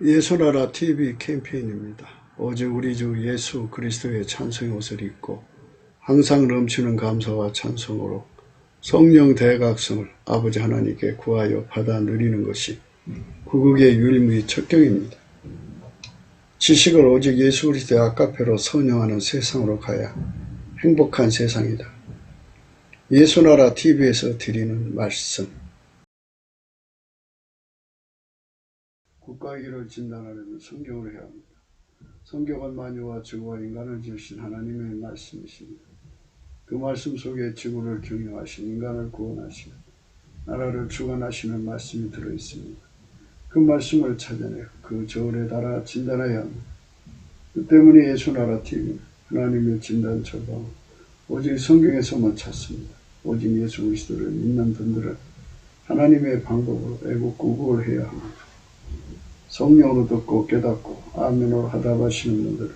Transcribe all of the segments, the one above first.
예수나라 TV 캠페인입니다. 오직 우리 주 예수 그리스도의 찬송의 옷을 입고 항상 넘치는 감사와 찬송으로 성령 대각성을 아버지 하나님께 구하여 받아 누리는 것이 구국의 유일무이 척경입니다. 지식을 오직 예수 그리스도의 아카페로 선영하는 세상으로 가야 행복한 세상이다. 예수나라 TV에서 드리는 말씀. 국가의 길을 진단하려면 성경으로 해야 합니다. 성경은 만유와 지구와 인간을 지으신 하나님의 말씀이십니다. 그 말씀 속에 지구를 경영하신 인간을 구원하시는 나라를 주관하시는 말씀이 들어있습니다. 그 말씀을 찾아내 그 저울에 달아 진단해야 합니다. 그 때문에 예수나라 TV는 하나님의 진단 처방 오직 성경에서만 찾습니다. 오직 예수 그리스도를 믿는 분들은 하나님의 방법으로 애국 구국을 해야 합니다. 성령으로 듣고 깨닫고 아멘으로 하답하시는 분들은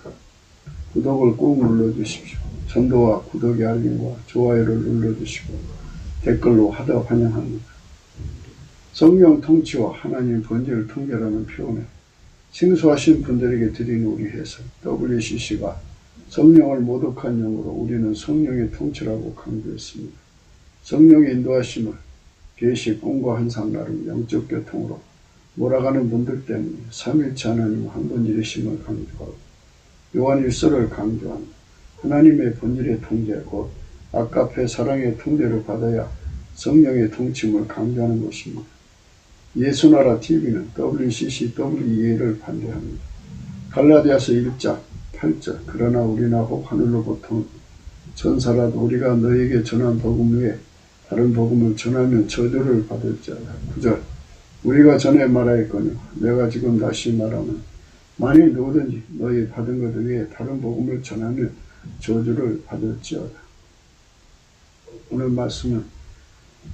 구독을 꾹 눌러주십시오. 전도와 구독의 알림과 좋아요를 눌러주시고 댓글로 하답 환영합니다. 성령 통치와 하나님 본질을 통결하는 표현에 생소하신 분들에게 드리는 우리 해석 WCC가 성령을 모독한 용어로 우리는 성령의 통치라고 강조했습니다. 성령의 인도하심을 계시, 꿈과 환상 나름 영적 교통으로 몰아가는 분들 때문에 삼일체 하나님 한 분이심을 강조하고 요한일서를 강조하는 하나님의 본질의 통제 곧 아카페 사랑의 통제를 받아야 성령의 통치임을 강조하는 것입니다. 예수나라 TV는 WCCWEA를 반대합니다. 갈라디아서 1장 8절 그러나 우리나고 하늘로부터 전사라도 우리가 너에게 전한 복음 외에 다른 복음을 전하면 저주를 받을지어다. 9절 우리가 전에 말하였거니와 내가 지금 다시 말하면 만일 누구든지 너희 받은 것 외에 다른 복음을 전하면 저주를 받을지어다. 오늘 말씀은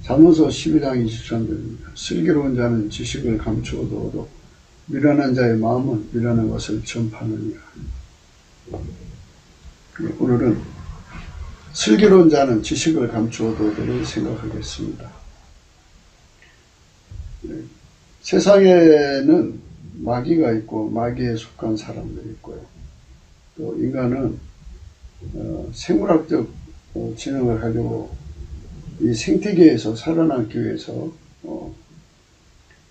잠언서 12장 23절입니다. 슬기로운 자는 지식을 감추어도 미련한 자의 마음은 미련한 것을 전파하느니라. 오늘은 슬기로운 자는 지식을 감추어도를 생각하겠습니다. 세상에는 마귀가 있고 마귀에 속한 사람들이 있고요. 또 인간은 생물학적 지능을 가지고 이 생태계에서 살아남기 위해서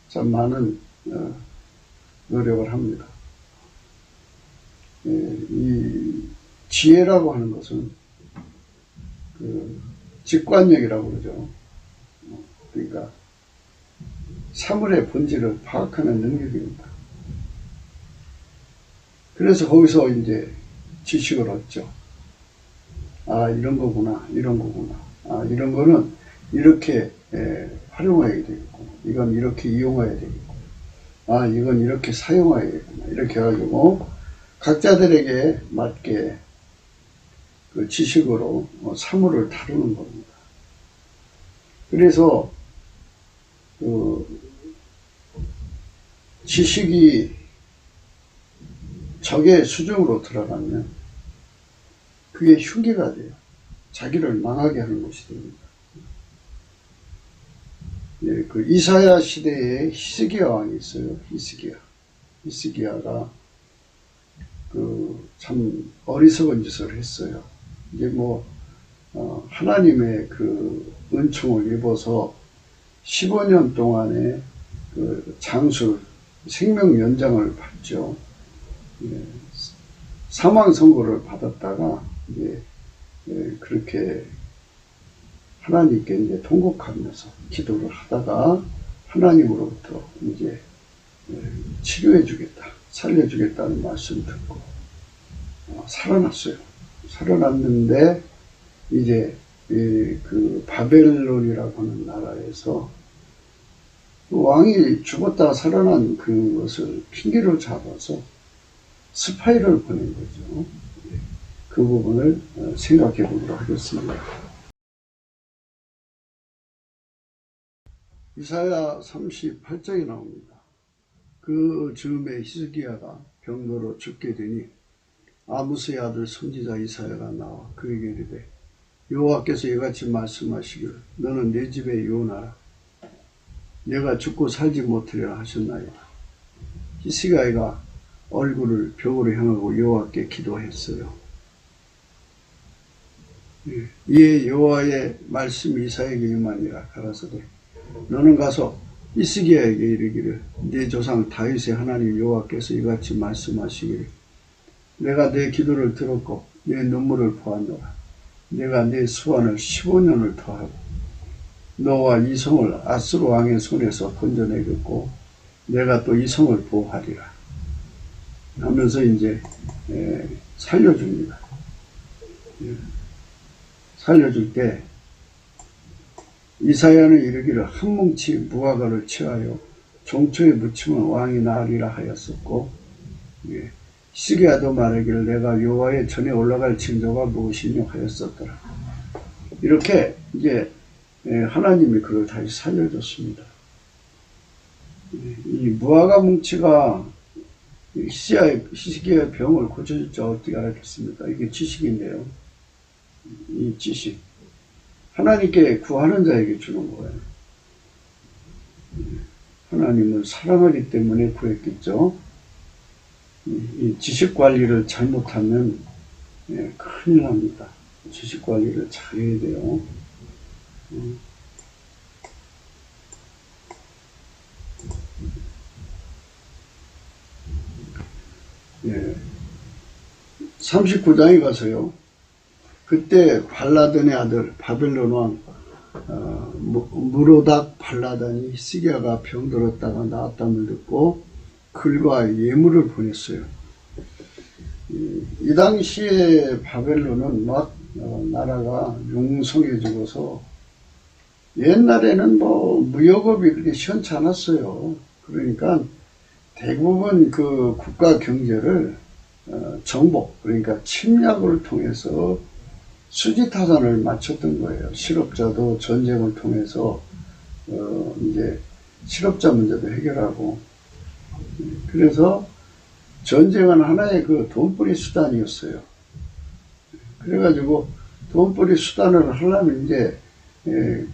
참 많은 노력을 합니다. 이 지혜라고 하는 것은 그 직관력이라고 그러죠. 그러니까 사물의 본질을 파악하는 능력입니다. 그래서 거기서 이제 지식을 얻죠. 아, 이런 거구나, 이런 거구나. 아, 이런 거는 이렇게 활용해야 되겠고, 이건 이렇게 이용해야 되겠고, 아, 이건 이렇게 사용해야 되겠구나. 이렇게 해가지고 각자들에게 맞게 그 지식으로 사물을 다루는 겁니다. 그래서 지식이 적의 수중으로 들어가면 그게 흉기가 돼요. 자기를 망하게 하는 것이 됩니다. 예, 그 이사야 시대에 히스기야 왕이 있어요. 히스기야가 참 어리석은 짓을 했어요. 이게 하나님의 그 은총을 입어서 15년 동안의 그 장수 생명 연장을 받죠. 예, 사망 선고를 받았다가 이제 그렇게 하나님께 이제 통곡하면서 기도를 하다가 하나님으로부터 이제 치료해 주겠다, 살려 주겠다는 말씀 듣고 살아났어요. 살아났는데 이제 그 바벨론이라고 하는 나라에서 왕이 죽었다 살아난 그것을 핑계로 잡아서 스파이를 보낸 거죠. 그 부분을 생각해 보도록 하겠습니다. 이사야 38장에 나옵니다. 그 즈음에 히스기야가 병거로 죽게 되니 아모스의 아들 선지자 이사야가 나와 그에게 이르되 여호와께서 이같이 말씀하시기를 너는 내 집에 유언하라. 내가 죽고 살지 못하리라 하셨나이다. 히스기야가 얼굴을 벽으로 향하고 여호와께 기도했어요. 이에 여호와의 말씀이 이사야에게 임하니라. 가라사대 너는 가서 히스기야에게 이르기를 네 조상 다윗의 하나님 여호와께서 이같이 말씀하시기를 내가 내 기도를 들었고 내 눈물을 보았노라. 내가 내 수완을 15년을 더하고 너와 이 성을 아수르 왕의 손에서 건져내겠고 내가 또 이 성을 보호하리라 하면서 이제 살려줍니다. 살려줄 때 이사야는 이르기를 한 뭉치 무화과를 취하여 종초에 묻히면 왕이 나으리라 하였었고 히스기야도 말하기를 내가 여호와의 전에 올라갈 징조가 무엇이뇨 하였었더라. 이렇게 이제 하나님이 그를 다시 살려줬습니다. 이 무화과 뭉치가 히스기야의 병을 고쳐줄 줄 어떻게 알았겠습니까? 이게 지식인데요. 이 지식. 하나님께 구하는 자에게 주는 거예요. 하나님을 사랑하기 때문에 구했겠죠. 이 지식 관리를 잘못하면 큰일 납니다. 지식 관리를 잘해야 돼요. 예. 39장에 가서요. 그때 발라단의 아들 바벨론 왕 무로닥 발라단이 히스기야가 병들었다가 나았다는 듣고 글과 예물을 보냈어요. 이 당시에 바벨론은 막 나라가 융성해지고서 옛날에는 뭐 무역업이 그렇게 시원치 않았어요. 그러니까 대부분 그 국가 경제를 정복, 그러니까 침략을 통해서 수지타산을 마쳤던 거예요. 실업자도 전쟁을 통해서 이제 실업자 문제도 해결하고, 그래서 전쟁은 하나의 그 돈벌이 수단이었어요. 그래가지고 돈벌이 수단을 하려면 이제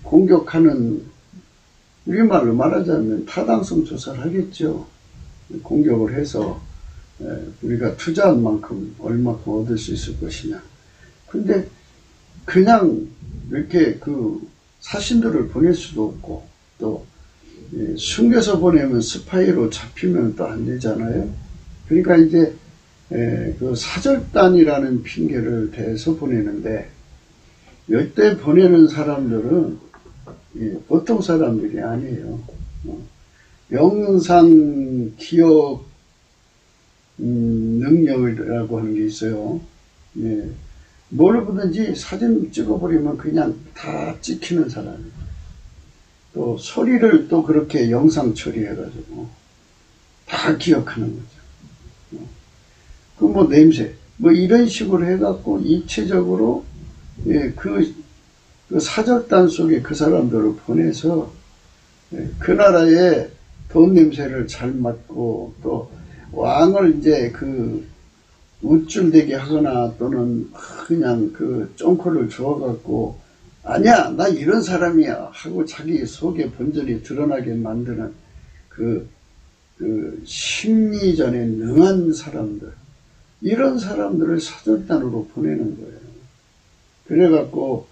공격하는, 우리말로 말하자면 타당성 조사를 하겠죠. 공격을 해서 우리가 투자한 만큼 얼마큼 얻을 수 있을 것이냐. 근데 그냥 이렇게 그 사신들을 보낼 수도 없고, 또 숨겨서 보내면 스파이로 잡히면 또 안 되잖아요. 그러니까 이제 그 사절단이라는 핑계를 대서 보내는데, 이때 보내는 사람들은 보통 사람들이 아니에요. 영상 기억 능력이라고 하는 게 있어요. 뭘 보든지 사진 찍어버리면 그냥 다 찍히는 사람이에요. 또 소리를 또 그렇게 영상 처리해가지고 다 기억하는 거죠. 그 뭐 냄새, 뭐 이런 식으로 해갖고 입체적으로 그 사절단 속에 그 사람들을 보내서 그 나라의 돈 냄새를 잘 맡고, 또 왕을 이제 그 우쭐대게 하거나 또는 그냥 그 쫑코를 주워갖고 아니야 나 이런 사람이야 하고 자기 속의 본전이 드러나게 만드는 그 심리전에 능한 사람들, 이런 사람들을 사절단으로 보내는 거예요. 그래갖고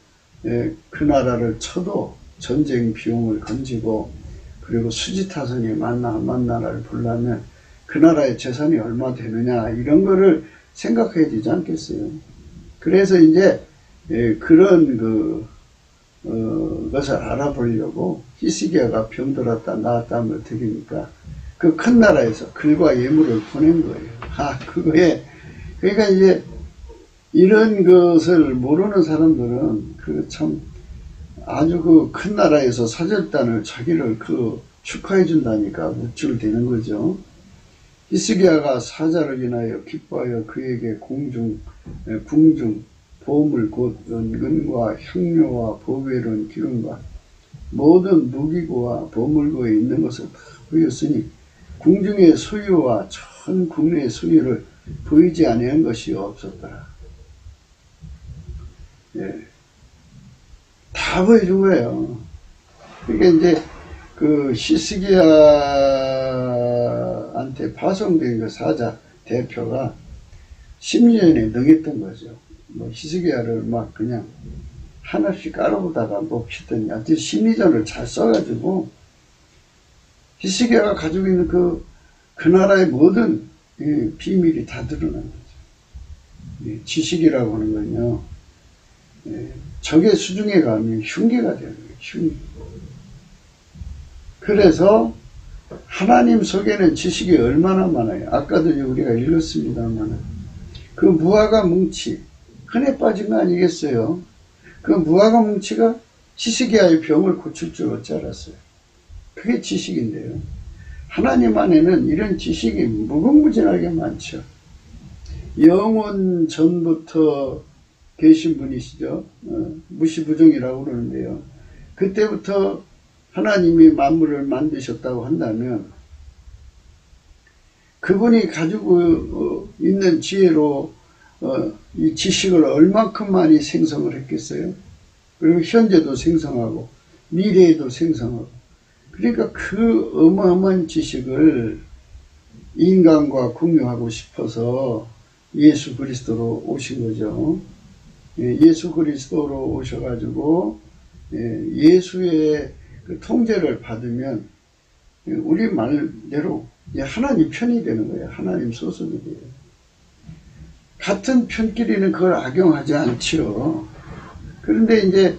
그 나라를 쳐도 전쟁 비용을 건지고, 그리고 수지타산이 한 나라를 보려면 그 나라의 재산이 얼마 되느냐, 이런 거를 생각해야 되지 않겠어요. 그래서 이제 그런 것을 알아보려고 히스기야가 병들었다 나았다 하면 되니까 그 큰 나라에서 글과 예물을 보낸 거예요. 그거에 그러니까 이제 이런 것을 모르는 사람들은 그 참 아주 그 큰 나라에서 사절단을 자기를 축하해 준다니까 우쭐대는 거죠. 히스기야가 사자를 인하여 기뻐하여 그에게 궁중 보물 곧 은과 향료와 보배로운 기름과 모든 무기고와 보물고에 있는 것을 다 보였으니 궁중의 소유와 전 국내의 소유를 보이지 아니한 것이 없었더라. 다 보여준 거예요. 그러니까 이제 그 히스기야한테 파송된 그 사자 대표가 심리전에 능했던 거죠. 뭐 히스기야를 막 그냥 하나씩 깔아보다가 높이더니 아주 심리전을 잘 써가지고 히스기야가 가지고 있는 그 나라의 모든 비밀이 다 드러난 거죠. 지식이라고 하는 건요, 적의 수중에 가면 흉기가 되는 거예요. 흉기. 그래서 하나님 속에는 지식이 얼마나 많아요. 아까도 우리가 읽었습니다만 그 무화과 뭉치 흔해 빠진 거 아니겠어요? 그 무화과 뭉치가 히스기야의 병을 고칠 줄 어찌 알았어요? 그게 지식인데요. 하나님 안에는 이런 지식이 무궁무진하게 많죠. 영원 전부터 계신 분이시죠. 무시부종이라고 그러는데요. 그때부터 하나님이 만물을 만드셨다고 한다면 그분이 가지고 있는 지혜로 이 지식을 얼만큼 많이 생성을 했겠어요? 그리고 현재도 생성하고 미래에도 생성하고, 그러니까 그 어마어마한 지식을 인간과 공유하고 싶어서 예수 그리스도로 오신 거죠. 예수 그리스도로 오셔가지고 예수의 그 통제를 받으면 우리 말대로 하나님 편이 되는 거예요. 하나님 소속이 돼요. 같은 편끼리는 그걸 악용하지 않지요. 그런데 이제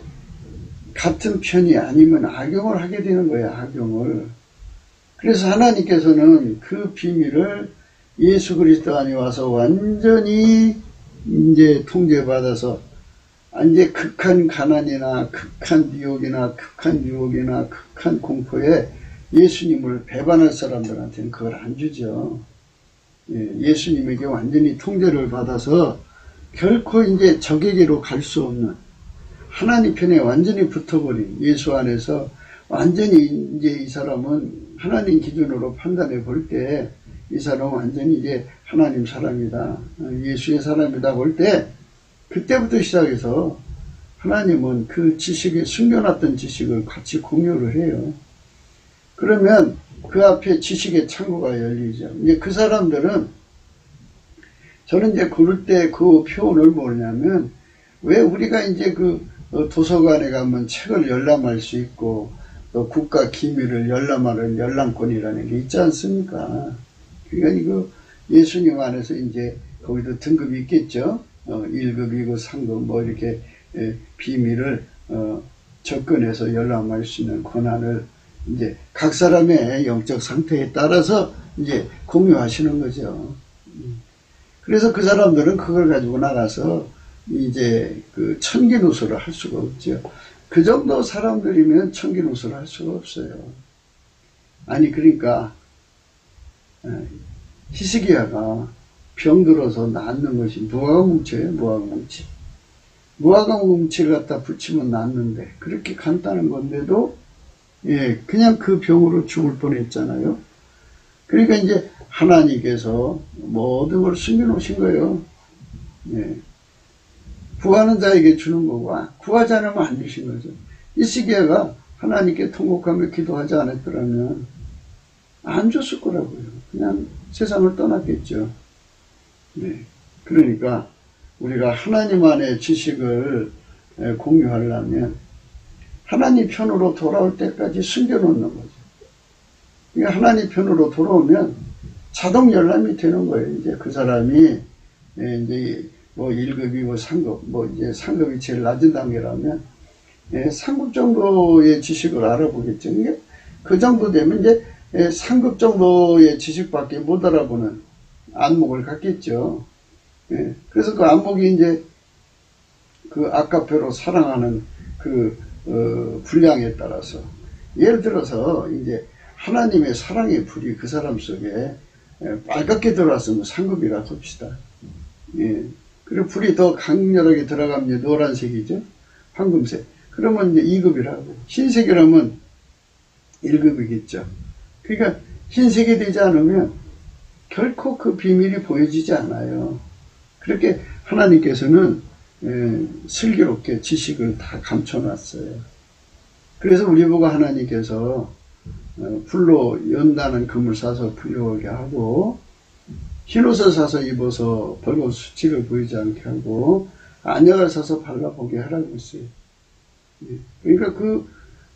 같은 편이 아니면 악용을 하게 되는 거예요. 악용을. 그래서 하나님께서는 그 비밀을 예수 그리스도 안에 와서 완전히 이제 통제받아서 이제 극한 가난이나 극한 미혹이나 극한 유혹이나 극한 공포에 예수님을 배반할 사람들한테는 그걸 안 주죠. 예수님에게 완전히 통제를 받아서 결코 이제 적에게로 갈 수 없는 하나님 편에 완전히 붙어버린 예수 안에서 완전히 이제 이 사람은 하나님 기준으로 판단해 볼 때 이 사람은 완전히 이제 하나님 사람이다, 예수의 사람이다 볼 때 그때부터 시작해서 하나님은 그 지식에 숨겨놨던 지식을 같이 공유를 해요. 그러면 그 앞에 지식의 창고가 열리죠. 이제 그 사람들은 저는 이제 그럴 때 그 표현을 뭐냐면 왜 우리가 이제 그 도서관에 가면 책을 열람할 수 있고 또 국가 기밀을 열람하는 열람권이라는 게 있지 않습니까? 그러니까 이거 예수님 안에서 이제 거기도 등급이 있겠죠. 1급, 2급, 3급 뭐 이렇게 비밀을 접근해서 열람할 수 있는 권한을 이제 각 사람의 영적 상태에 따라서 이제 공유하시는 거죠. 그래서 그 사람들은 그걸 가지고 나가서 이제 그 천기누수를 할 수가 없죠. 그 정도 사람들이면 천기누수를 할 수가 없어요. 아니 그러니까 히스기야가 병들어서 낫는 것이 무화과 뭉치예요. 무화과 뭉치. 무화과 뭉치를 갖다 붙이면 낫는데 그렇게 간단한 건데도 그냥 그 병으로 죽을 뻔했잖아요. 그러니까 이제 하나님께서 모든 걸 숨겨놓으신 거예요. 구하는 자에게 주는 거고 구하지 않으면 안 주신 거죠. 히스기야가 하나님께 통곡하며 기도하지 않았더라면 안 줬을 거라고요. 그냥 세상을 떠났겠죠. 그러니까 우리가 하나님 안의 지식을 공유하려면 하나님 편으로 돌아올 때까지 숨겨놓는 거죠. 그러니까 하나님 편으로 돌아오면 자동 열람이 되는 거예요. 이제 그 사람이 이제 뭐 1급이 뭐 3급, 뭐 이제 3급이 제일 낮은 단계라면 3급 정도의 지식을 알아보겠죠. 이게 그 정도 되면 이제 3급 정도의 지식밖에 못 알아보는 안목을 갖겠죠. 그래서 그 안목이 이제 그 아까표로 사랑하는 그 분량에 따라서 예를 들어서 이제 하나님의 사랑의 불이 그 사람 속에 빨갛게 들어왔으면 3급이라 합시다. 그리고 불이 더 강렬하게 들어가면 이제 노란색이죠. 황금색. 그러면 이제 2급이라고. 흰색이라면 1급이겠죠. 그러니까 흰색이 되지 않으면 결코 그 비밀이 보여지지 않아요. 그렇게 하나님께서는 슬기롭게 지식을 다 감춰놨어요. 그래서 우리 보고 하나님께서 풀로 연다는 금을 사서 풀려오게 하고 흰옷을 사서 입어서 벌겋 수치를 보이지 않게 하고 안약을 사서 발라보게 하라고 했어요. 그러니까 그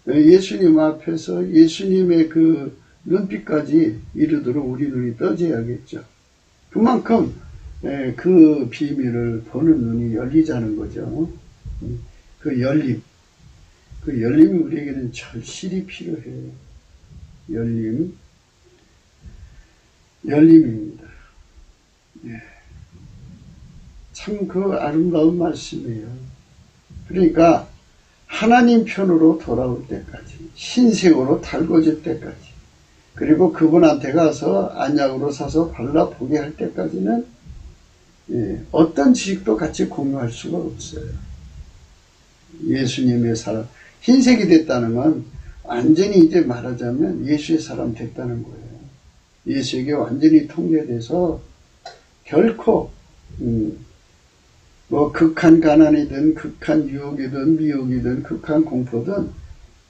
예수님 앞에서 예수님의 그 눈빛까지 이르도록 우리 눈이 떠져야겠죠. 그만큼 그 비밀을 보는 눈이 열리자는 거죠. 그 열림이 우리에게는 절실히 필요해요. 열림입니다. 참 그 아름다운 말씀이에요. 그러니까 하나님 편으로 돌아올 때까지, 흰색으로 달궈질 때까지, 그리고 그분한테 가서 안약으로 사서 발라보게 할 때까지는 어떤 지식도 같이 공유할 수가 없어요. 예수님의 사람, 흰색이 됐다는 건 완전히 이제 말하자면 예수의 사람 됐다는 거예요. 예수에게 완전히 통제돼서 결코 뭐 극한 가난이든 극한 유혹이든 미혹이든 극한 공포든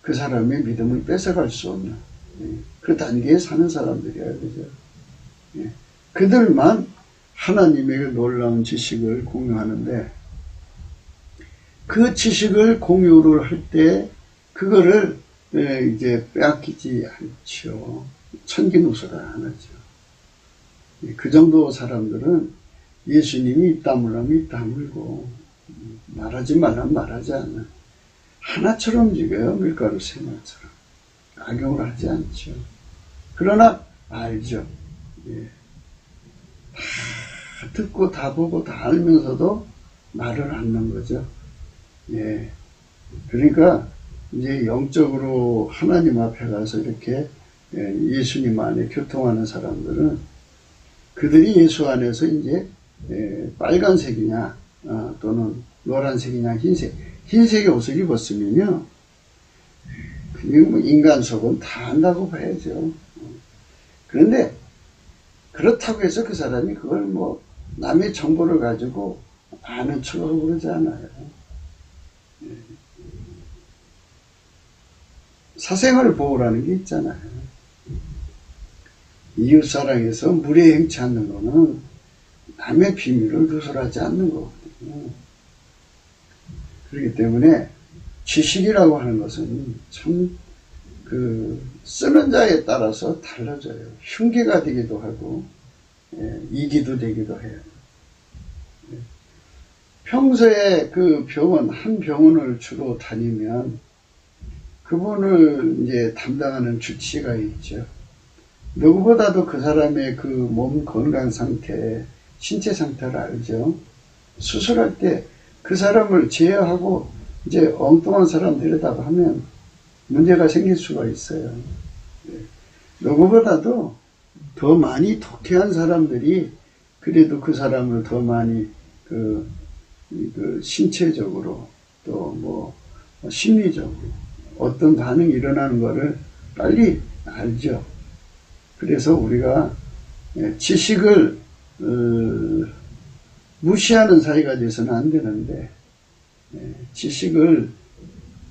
그 사람의 믿음을 뺏어갈 수 없는 그 단계에 사는 사람들이에요. 그죠? 그들만 하나님의 놀라운 지식을 공유하는데 그 지식을 공유를 할 때 그거를 이제 빼앗기지 않죠. 천기누설을 안 하죠. 그 정도 사람들은 예수님이 입 다물라면 입 다물고 말하지 말라면 말하지 않는 하나처럼 움직여요. 밀가루 생활처럼. 악용을 하지 않죠. 그러나 알죠. 다 듣고 다 보고 다 알면서도 말을 않는 거죠. 그러니까 이제 영적으로 하나님 앞에 가서 이렇게 예수님 안에 교통하는 사람들은 그들이 예수 안에서 이제 빨간색이냐 또는 노란색이냐 흰색의 옷을 입었으면요 그냥 뭐 인간 속은 다 안다고 봐야죠. 그런데 그렇다고 해서 그 사람이 그걸 뭐 남의 정보를 가지고 아는 척하고 그러지 않아요. 사생활 보호라는 게 있잖아요. 이웃사랑에서 무례 행치 않는 거는 남의 비밀을 누설하지 않는 거거든요. 그렇기 때문에 지식이라고 하는 것은 참 쓰는 자에 따라서 달라져요. 흉기가 되기도 하고 이기도 되기도 해요. 평소에 그 한 병원을 주로 다니면 그분을 이제 담당하는 주치의가 있죠. 누구보다도 그 사람의 그 몸 건강 상태, 신체 상태를 알죠. 수술할 때 그 사람을 제어하고 이제 엉뚱한 사람 데려다가 하면 문제가 생길 수가 있어요. 누구보다도 더 많이 독해한 사람들이 그래도 그 사람을 더 많이 그 신체적으로 또 뭐 심리적으로 어떤 반응이 일어나는 것을 빨리 알죠. 그래서 우리가 지식을 무시하는 사이가 돼서는 안 되는데 지식을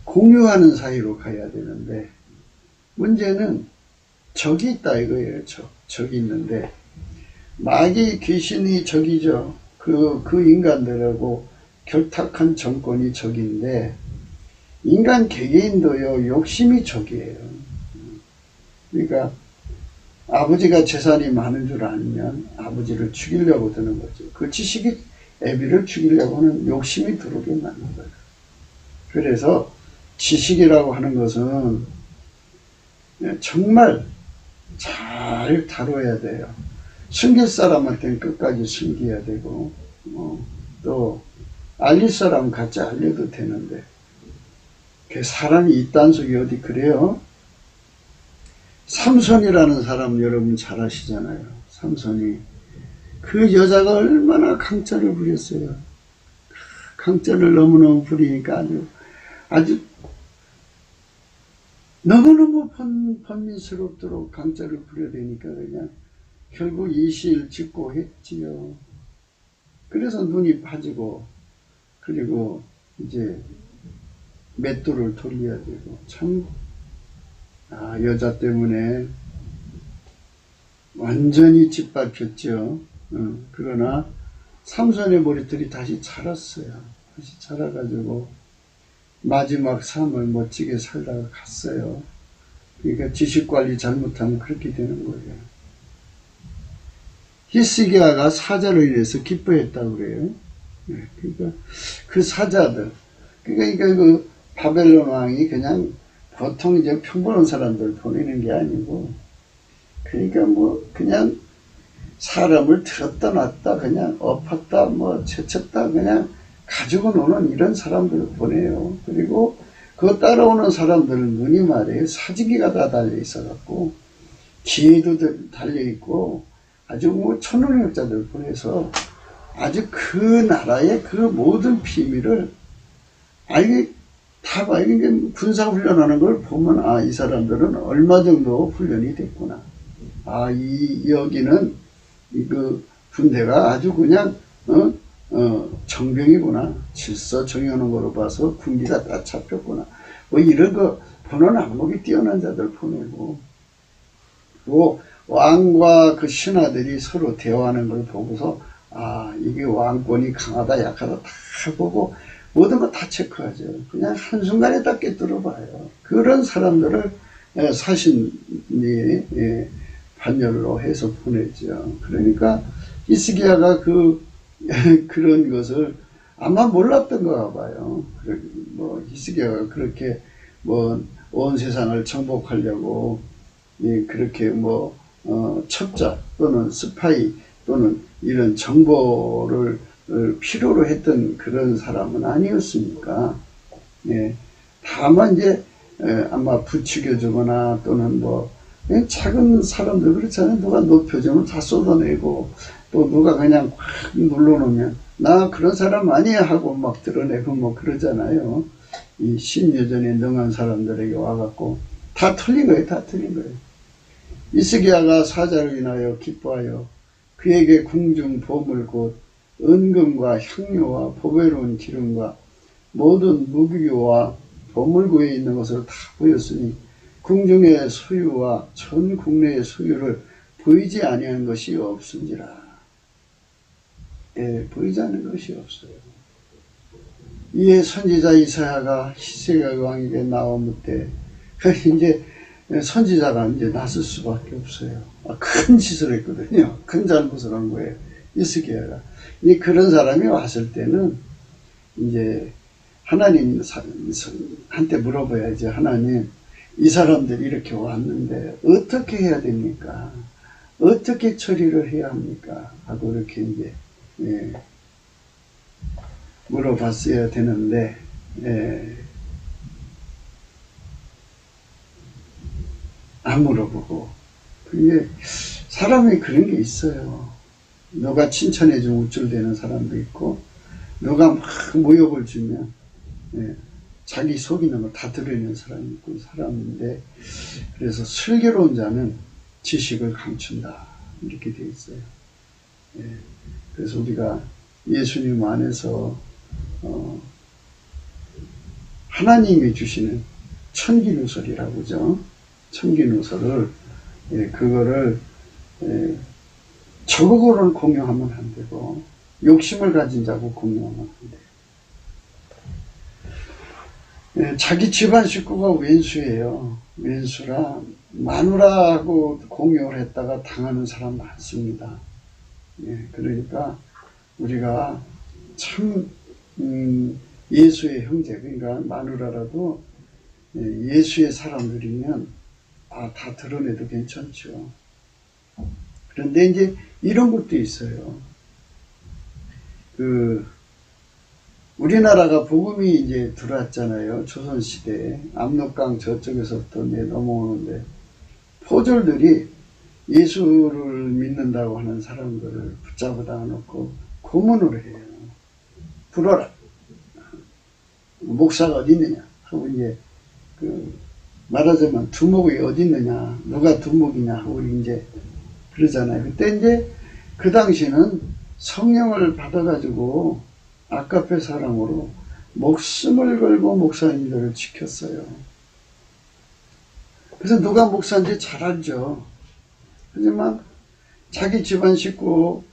공유하는 사이로 가야 되는데 문제는 적이 있다 이거예요. 적이 있는데 마귀 귀신이 적이죠. 그 인간들하고 결탁한 정권이 적인데 인간 개개인도요 욕심이 적이에요. 그러니까 아버지가 재산이 많은 줄 알면 아버지를 죽이려고 드는 거죠. 그 지식이 애비를 죽이려고 하는 욕심이 들어오게 만든 거예요. 그래서 지식이라고 하는 것은 정말 잘 다뤄야 돼요. 숨길 사람한테는 끝까지 숨겨야 되고 또 알릴 사람은 같이 알려도 되는데 사람이 이딴 속이 어디 그래요? 삼손이라는 사람 여러분 잘 아시잖아요. 삼손이 그 여자가 얼마나 강짜를 부렸어요. 강짜를 너무너무 부리니까 아주 너무너무 번민스럽도록 강짜를 부려대니까 그냥 결국 이실직고 했지요. 그래서 눈이 파지고 그리고 이제 맷돌을 돌려야 되고 참 여자 때문에 완전히 짓밟혔죠. 그러나 삼손의 머리털이 다시 자랐어요. 다시 자라가지고 마지막 삶을 멋지게 살다가 갔어요. 그러니까 지식관리 잘못하면 그렇게 되는 거예요. 히스기야가 사자로 인해서 기뻐했다고 그래요. 그러니까 그 사자들, 그러니까 그 바벨론 왕이 그냥 보통 이제 평범한 사람들 보내는 게 아니고, 그러니까 뭐 그냥 사람을 들었다 놨다 그냥 엎었다 뭐 채쳤다 그냥 가지고 노는 이런 사람들을 보내요. 그리고 그 따라오는 사람들은 눈이 말이에요. 사지기가 다 달려 있어갖고 기회도 달려 있고 아주 뭐 천문학자들 보내서 아주 그 나라의 그 모든 비밀을 다 봐요. 이게 군사훈련하는 걸 보면 이 사람들은 얼마 정도 훈련이 됐구나. 여기는 그 군대가 아주 그냥 정병이구나. 질서 정연한 거로 봐서 군기가 다 잡혔구나. 뭐 이런 거 보는 안목이 뛰어난 자들 보내고, 또 왕과 그 신하들이 서로 대화하는 걸 보고서 이게 왕권이 강하다 약하다 다 보고 모든 거 다 체크하죠. 그냥 한순간에 다 깨뜨려 봐요. 그런 사람들을 사신이 반열로 해서 보냈죠. 그러니까 히스기야가 그런 것을 아마 몰랐던가 봐요. 뭐 히스기야가 그렇게 뭐 온 세상을 정복하려고 그렇게 뭐 첩자 또는 스파이 또는 이런 정보를 필요로 했던 그런 사람은 아니었으니까. 다만 이제 아마 부추겨주거나 또는 뭐 작은 사람들 그렇잖아요. 누가 높여주면 다 쏟아내고 또 누가 그냥 확 눌러놓으면 나 그런 사람 아니야 하고 막 드러내고 뭐 그러잖아요. 이 심여전에 능한 사람들에게 와갖고 다 틀린 거예요. 다 틀린 거예요. 히스기야가 사자로 인하여 기뻐하여 그에게 궁중 보물 곧 은금과 향료와 보배로운 기름과 모든 무기와 보물구에 있는 것을 다 보였으니 궁중의 소유와 전 국내의 소유를 보이지 아니한 것이 없은지라. 보이지 않는 것이 없어요. 이에 선지자 이사야가 히스기야 왕에게 나오므되 이제 선지자가 이제 나설 수밖에 없어요. 큰 짓을 했거든요. 큰 잘못을 한 거예요. 히스기야가. 그런 사람이 왔을 때는 이제 하나님한테 물어봐야지. 하나님, 이 사람들이 이렇게 왔는데 어떻게 해야 됩니까? 어떻게 처리를 해야 합니까? 하고 이렇게 이제 물어봤어야 되는데 안 물어보고. 그게 사람이 그런 게 있어요. 누가 칭찬해주면 우쭐대는 사람도 있고, 누가 막 모욕을 주면 자기 속 있는 걸 다 드러내는 사람이 있고 사람인데, 그래서 슬기로운 자는 지식을 감춘다 이렇게 되어 있어요. 그래서 우리가 예수님 안에서 하나님이 주시는 천기누설이라고 그러죠. 천기누설을 그거를 저거를 공유하면 안 되고 욕심을 가진 자고 공유하면 안 돼요. 자기 집안 식구가 왼수예요. 왼수라 마누라하고 공유를 했다가 당하는 사람 많습니다. 그러니까 우리가 참 예수의 형제, 그러니까 마누라라도 예수의 사람들이면 다 드러내도 괜찮죠. 그런데 이제 이런 것도 있어요. 우리나라가 복음이 이제 들어왔잖아요. 조선시대에. 압록강 저쪽에서부터 넘어오는데, 포졸들이 예수를 믿는다고 하는 사람들을 붙잡아다 놓고 고문을 해요. 불어라. 목사가 어디 있느냐. 하고 이제, 말하자면 두목이 어디 있느냐. 누가 두목이냐. 하고 이제 그러잖아요. 그때 이제 그 당시는 성령을 받아가지고 아카페 사람으로 목숨을 걸고 목사님들을 지켰어요. 그래서 누가 목사인지 잘 알죠. 하지만 자기 집안 식구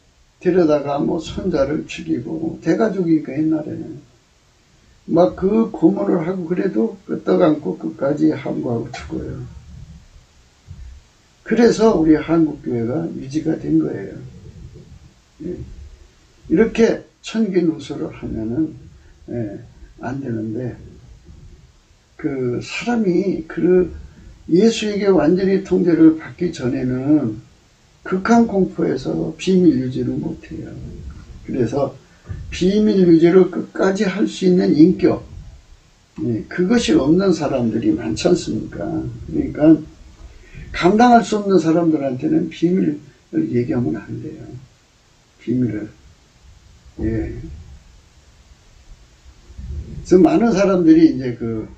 데려다가 뭐 손자를 죽이고, 대가족이니까 옛날에는 막 그 고문을 하고, 그래도 끄떡 안고 끝까지 항거하고 죽어요. 그래서 우리 한국교회가 유지가 된 거예요. 이렇게 천기누설을 하면은 안 되는데, 그 사람이 그 예수에게 완전히 통제를 받기 전에는 극한 공포에서 비밀 유지를 못해요. 그래서 비밀 유지를 끝까지 할 수 있는 인격, 그것이 없는 사람들이 많지 않습니까? 그러니까 감당할 수 없는 사람들한테는 비밀을 얘기하면 안 돼요. 비밀을. 그래서 많은 사람들이 이제 그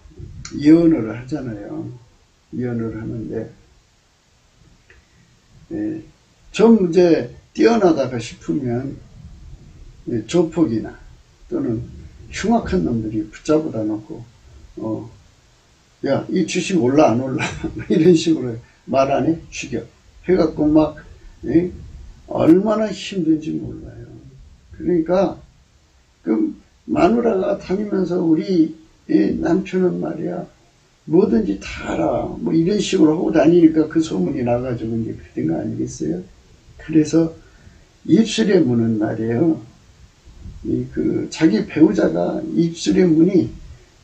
예언을 하잖아요. 예언을 하는데, 좀 이제 뛰어나다가 싶으면 조폭이나 또는 흉악한 놈들이 붙잡아다 놓고, 야, 이 주식 올라 안 올라? 이런 식으로 말 안 해? 죽여. 해갖고 막, 얼마나 힘든지 몰라요. 그러니까, 그 마누라가 다니면서 우리 남편은 말이야, 뭐든지 다 알아. 뭐 이런 식으로 하고 다니니까 그 소문이 나가지고 이제 그랬던 거 아니겠어요? 그래서 입술에 무는 말이에요. 그 자기 배우자가 입술에 무니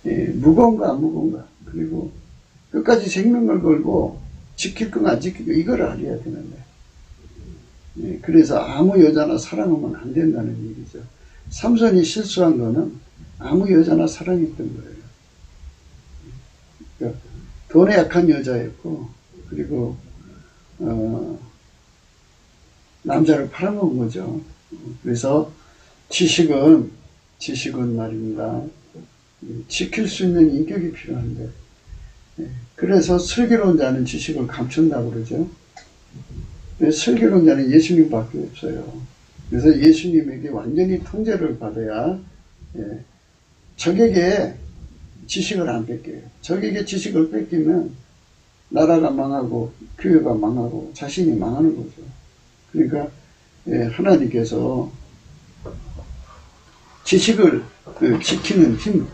무거운가 안 무거운가, 그리고 끝까지 생명을 걸고 지킬 건가 안 지킬 건가, 이걸 알아야 되는데. 그래서 아무 여자나 사랑하면 안 된다는 얘기죠. 삼손이 실수한 거는 아무 여자나 사랑했던 거예요. 그러니까 돈에 약한 여자였고, 그리고 남자를 팔아먹은 거죠. 그래서 지식은 말입니다, 지킬 수 있는 인격이 필요한데, 그래서 슬기로운 자는 지식을 감춘다고 그러죠. 슬기로운 자는 예수님밖에 없어요. 그래서 예수님에게 완전히 통제를 받아야 적에게 지식을 안 뺏겨요. 적에게 지식을 뺏기면 나라가 망하고 교회가 망하고 자신이 망하는 거죠. 그러니까 하나님께서 지식을 지키는 힘,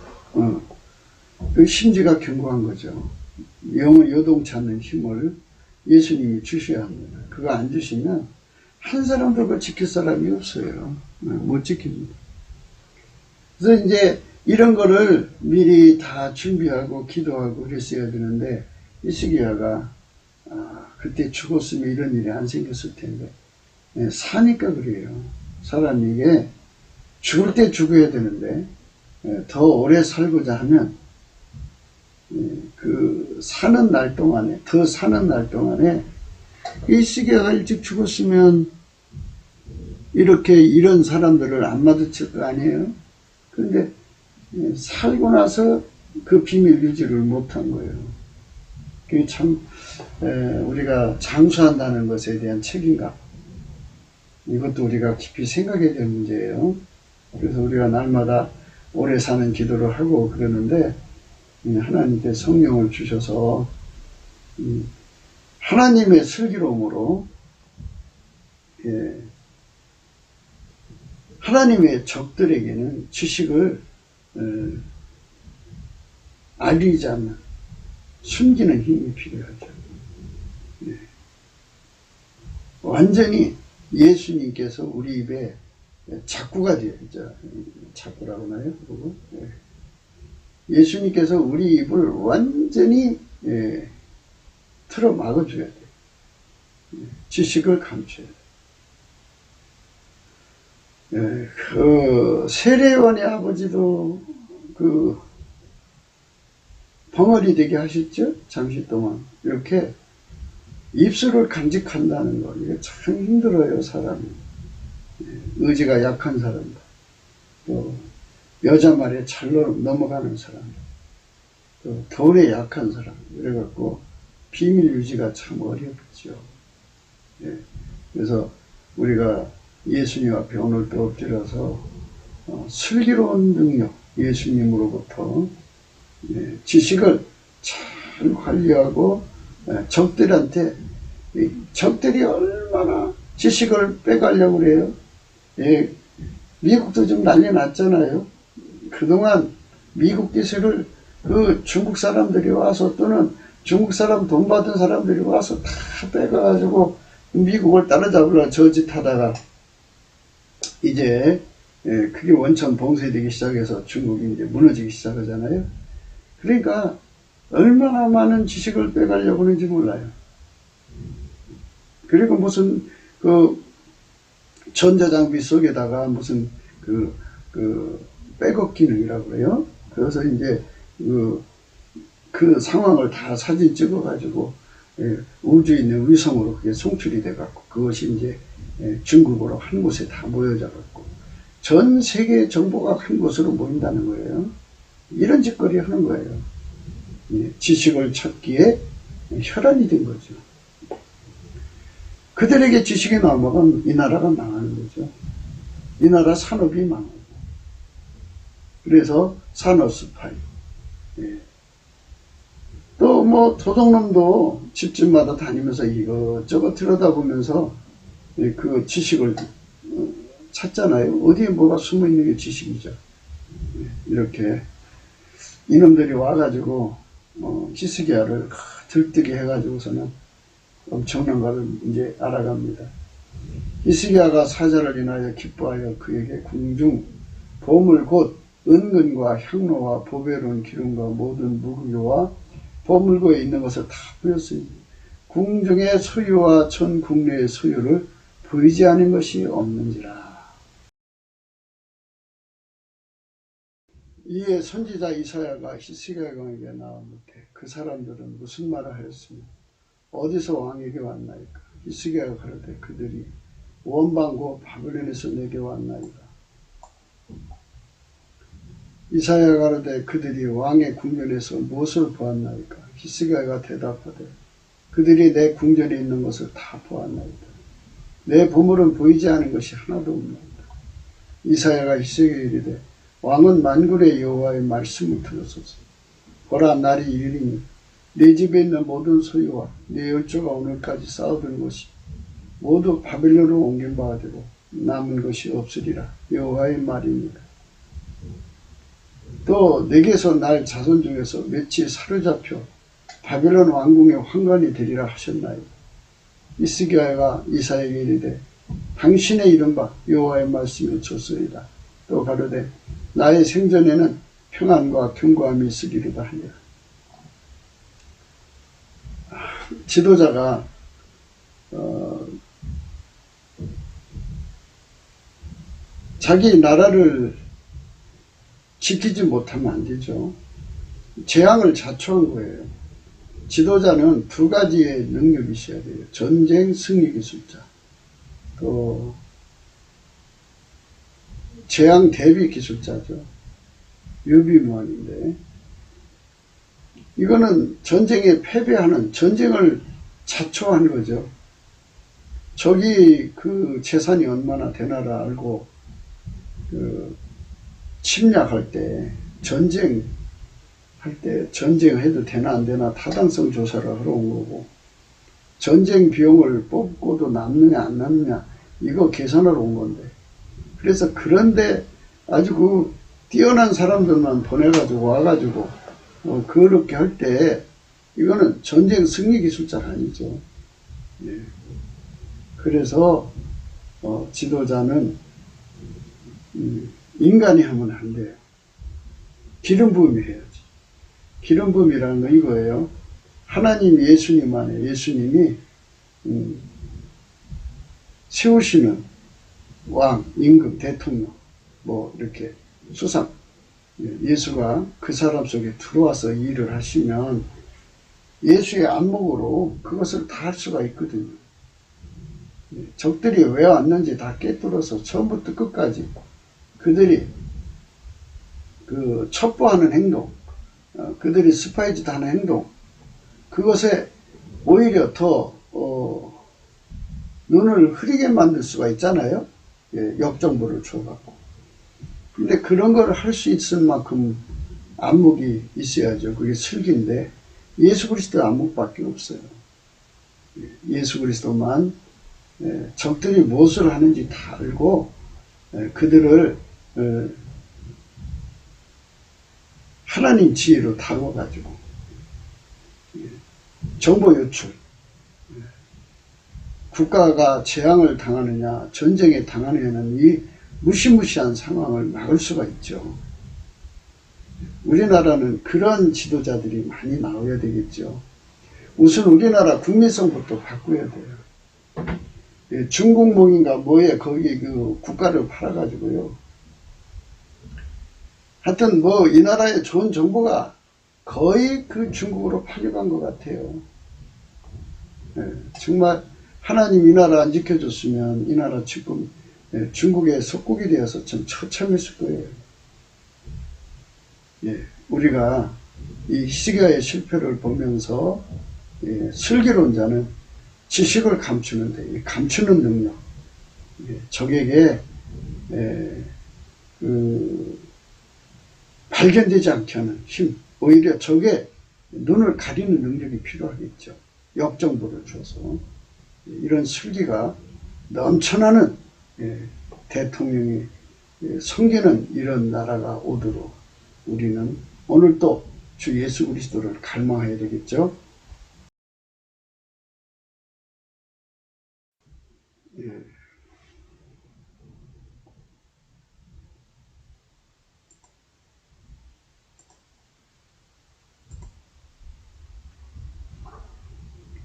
그 심지가 견고한 거죠. 영을 요동치 않는 힘을 예수님이 주셔야 합니다. 그거 안 주시면 한 사람도 그걸 지킬 사람이 없어요. 못 지킵니다. 그래서 이제 이런 거를 미리 다 준비하고 기도하고 그랬어야 되는데, 히스기야가 그때 죽었으면 이런 일이 안 생겼을 텐데, 사니까 그래요. 사람에게 죽을 때 죽어야 되는데 더 오래 살고자 하면 그 사는 날 동안에, 더 사는 날 동안에, 히스기야가 일찍 죽었으면 이렇게 이런 사람들을 안 마주칠 거 아니에요? 그런데 살고 나서 그 비밀 유지를 못한 거예요. 그게 참 우리가 장수한다는 것에 대한 책임감, 이것도 우리가 깊이 생각해야 될 문제예요. 그래서 우리가 날마다 오래 사는 기도를 하고 그러는데, 하나님께 성령을 주셔서 하나님의 슬기로움으로 하나님의 적들에게는 지식을 알리지 않는, 숨기는 힘이 필요하죠. 완전히 예수님께서 우리 입에 작구가 되어야죠. 작구라고 하나요? 예수님께서 우리 입을 완전히 틀어 막아줘야 돼요. 지식을 감춰야 돼요. 그 세례요한의 아버지도 그 벙어리 되게 하셨죠? 잠시 동안. 이렇게 입술을 간직한다는 거, 이게 참 힘들어요, 사람이. 의지가 약한 사람들, 또 여자 말에 잘 넘어가는 사람, 또 돈에 약한 사람, 이래갖고 비밀 유지가 참 어렵죠. 그래서 우리가 예수님 앞에 오늘 또 엎드려서 슬기로운 능력, 예수님으로부터 지식을 잘 관리하고 적들한테, 적들이 얼마나 지식을 빼가려고 그래요. 예, 미국도 좀 난리 났잖아요. 그동안 미국 기술을 그 중국 사람들이 와서 또는 중국 사람 돈 받은 사람들이 와서 다 빼가지고 미국을 따라잡으려 저짓 하다가 이제 그게 원천 봉쇄되기 시작해서 중국이 이제 무너지기 시작하잖아요. 그러니까 얼마나 많은 지식을 빼가려고 하는지 몰라요. 그리고 무슨 그 전자장비 속에다가 무슨 그 백업 기능이라고 그래요. 그래서 이제 그 상황을 다 사진 찍어가지고 우주에 있는 위성으로 그게 송출이 돼갖고 그것이 이제 중국으로 한 곳에 다 모여져갖고 전 세계 정보가 한 곳으로 모인다는 거예요. 이런 짓거리 하는 거예요. 지식을 찾기에 혈안이 된 거죠. 그들에게 지식이 넘어가면 이 나라가 망하는 거죠. 이 나라 산업이 망하고. 그래서 산업 스파이. 또 뭐 도둑놈도 집집마다 다니면서 이것저것 들여다보면서 그 지식을 찾잖아요. 어디에 뭐가 숨어 있는 게 지식이죠. 이렇게 이놈들이 와가지고 히스기야를 들뜨게 해가지고서는 엄청난 것을 이제 알아갑니다. 히스기야가 사자를 인하여 기뻐하여 그에게 궁중 보물 곧 은근과 향로와 보배로운 기름과 모든 무교와 보물고에 있는 것을 다 보였으니 궁중의 소유와 전 국내의 소유를 보이지 않은 것이 없는지라. 이에 선지자 이사야가 히스기야 왕에게 나아묻되 그 사람들은 무슨 말을 하였으며 어디서 왕에게 왔나이까. 히스기야가 가로되 그들이 원방고 바벨론에서 내게 왔나이다. 이사야가 가로되 그들이 왕의 궁전에서 무엇을 보았나이까. 히스기야가 대답하되 그들이 내 궁전에 있는 것을 다 보았나이다. 내 보물은 보이지 않은 것이 하나도 없나이다. 이사야가 히스기야에게 이르되 왕은 만군의 여호와의 말씀을 들으소서. 보라 날이 이르니 내 집에 있는 모든 소유와 내 열조가 오늘까지 쌓아둔 것이 모두 바벨론으로 옮긴 바가 되고 남은 것이 없으리라. 여호와의 말입니다. 또 내게서 날 자손 중에서 몇이 사로잡혀 바벨론 왕궁의 환관이 되리라 하셨나이다. 히스기야가 이사야에게 이르되 당신의 이른바 여호와의 말씀이 좋소이다. 또 가로되 나의 생전에는 평안과 견고함이 있으리로다 하니라. 지도자가 자기 나라를 지키지 못하면 안 되죠. 재앙을 자초한 거예요. 지도자는 두 가지의 능력이 있어야 돼요. 전쟁 승리 기술자, 또 재앙 대비 기술자죠. 유비무환인데 이거는 전쟁에 패배하는, 전쟁을 자초한 거죠. 적이 그 재산이 얼마나 되나를 알고 침략할 때, 전쟁할 때 전쟁해도 되나 안 되나 타당성 조사를 하러 온 거고, 전쟁 비용을 뽑고도 남느냐 안 남느냐 이거 계산하러 온 건데, 그래서 그런데 아주 그 뛰어난 사람들만 보내가지고 와가지고 그렇게 할 때 이거는 전쟁 승리 기술자가 아니죠. 예. 그래서 지도자는 인간이 하면 안 돼요. 기름 부음이 해야지. 기름 부음이라는 거 이거예요. 하나님 예수님 안에 예수님이 세우시는 왕, 임금, 대통령, 뭐 이렇게 수상, 예수가 그 사람 속에 들어와서 일을 하시면 예수의 안목으로 그것을 다 할 수가 있거든요. 적들이 왜 왔는지 다 꿰뚫어서 처음부터 끝까지 그들이 그 첩보하는 행동, 그들이 스파이짓 하는 행동, 그것에 오히려 더 눈을 흐리게 만들 수가 있잖아요. 역정보를 줘갖고. 근데 그런 걸 할 수 있을 만큼 안목이 있어야죠. 그게 슬기인데 예수 그리스도 안목밖에 없어요. 예수 그리스도만 적들이 무엇을 하는지 다 알고 그들을 하나님 지혜로 다뤄가지고 정보 유출, 국가가 재앙을 당하느냐 전쟁에 당하느냐는 이 무시무시한 상황을 막을 수가 있죠. 우리나라는 그런 지도자들이 많이 나와야 되겠죠. 우선 우리나라 국민성부터 바꿔야 돼요. 중국몽인가 뭐에 거기 그 국가를 팔아가지고요. 하여튼 뭐 이 나라의 좋은 정보가 거의 그 중국으로 팔려간 것 같아요. 정말 하나님 이 나라 안 지켜줬으면 이 나라 지금 중국의 속국이 되어서 참 처참했을 거예요. 우리가 이 히스기야의 실패를 보면서 슬기로운 지식을 감추는데 감추는 능력, 적에게 발견되지 않게 하는 힘, 오히려 적의 눈을 가리는 능력이 필요하겠죠. 역정보를 줘서 이런 슬기가 넘쳐나는 대통령이 섬기는 이런 나라가 오도록 우리는 오늘 또 주 예수 그리스도를 갈망해야 되겠죠.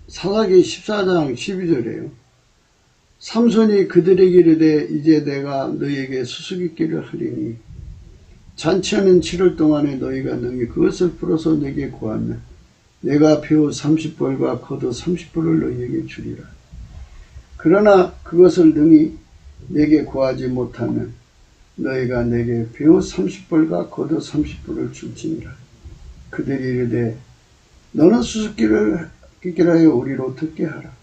사사기 14장 12절이에요. 삼손이 그들에게 이르되 이제 내가 너희에게 수수께끼를 하리니 잔치하는 7월 동안에 너희가 능히 그것을 풀어서 내게 구하면 내가 배우 30벌과 겉옷 30벌을 너희에게 주리라. 그러나 그것을 능히 내게 구하지 못하면 너희가 내게 배우 30벌과 겉옷 30벌을 줄지니라. 그들이 이르되 너는 수수께끼를 하여 우리로 듣게 하라.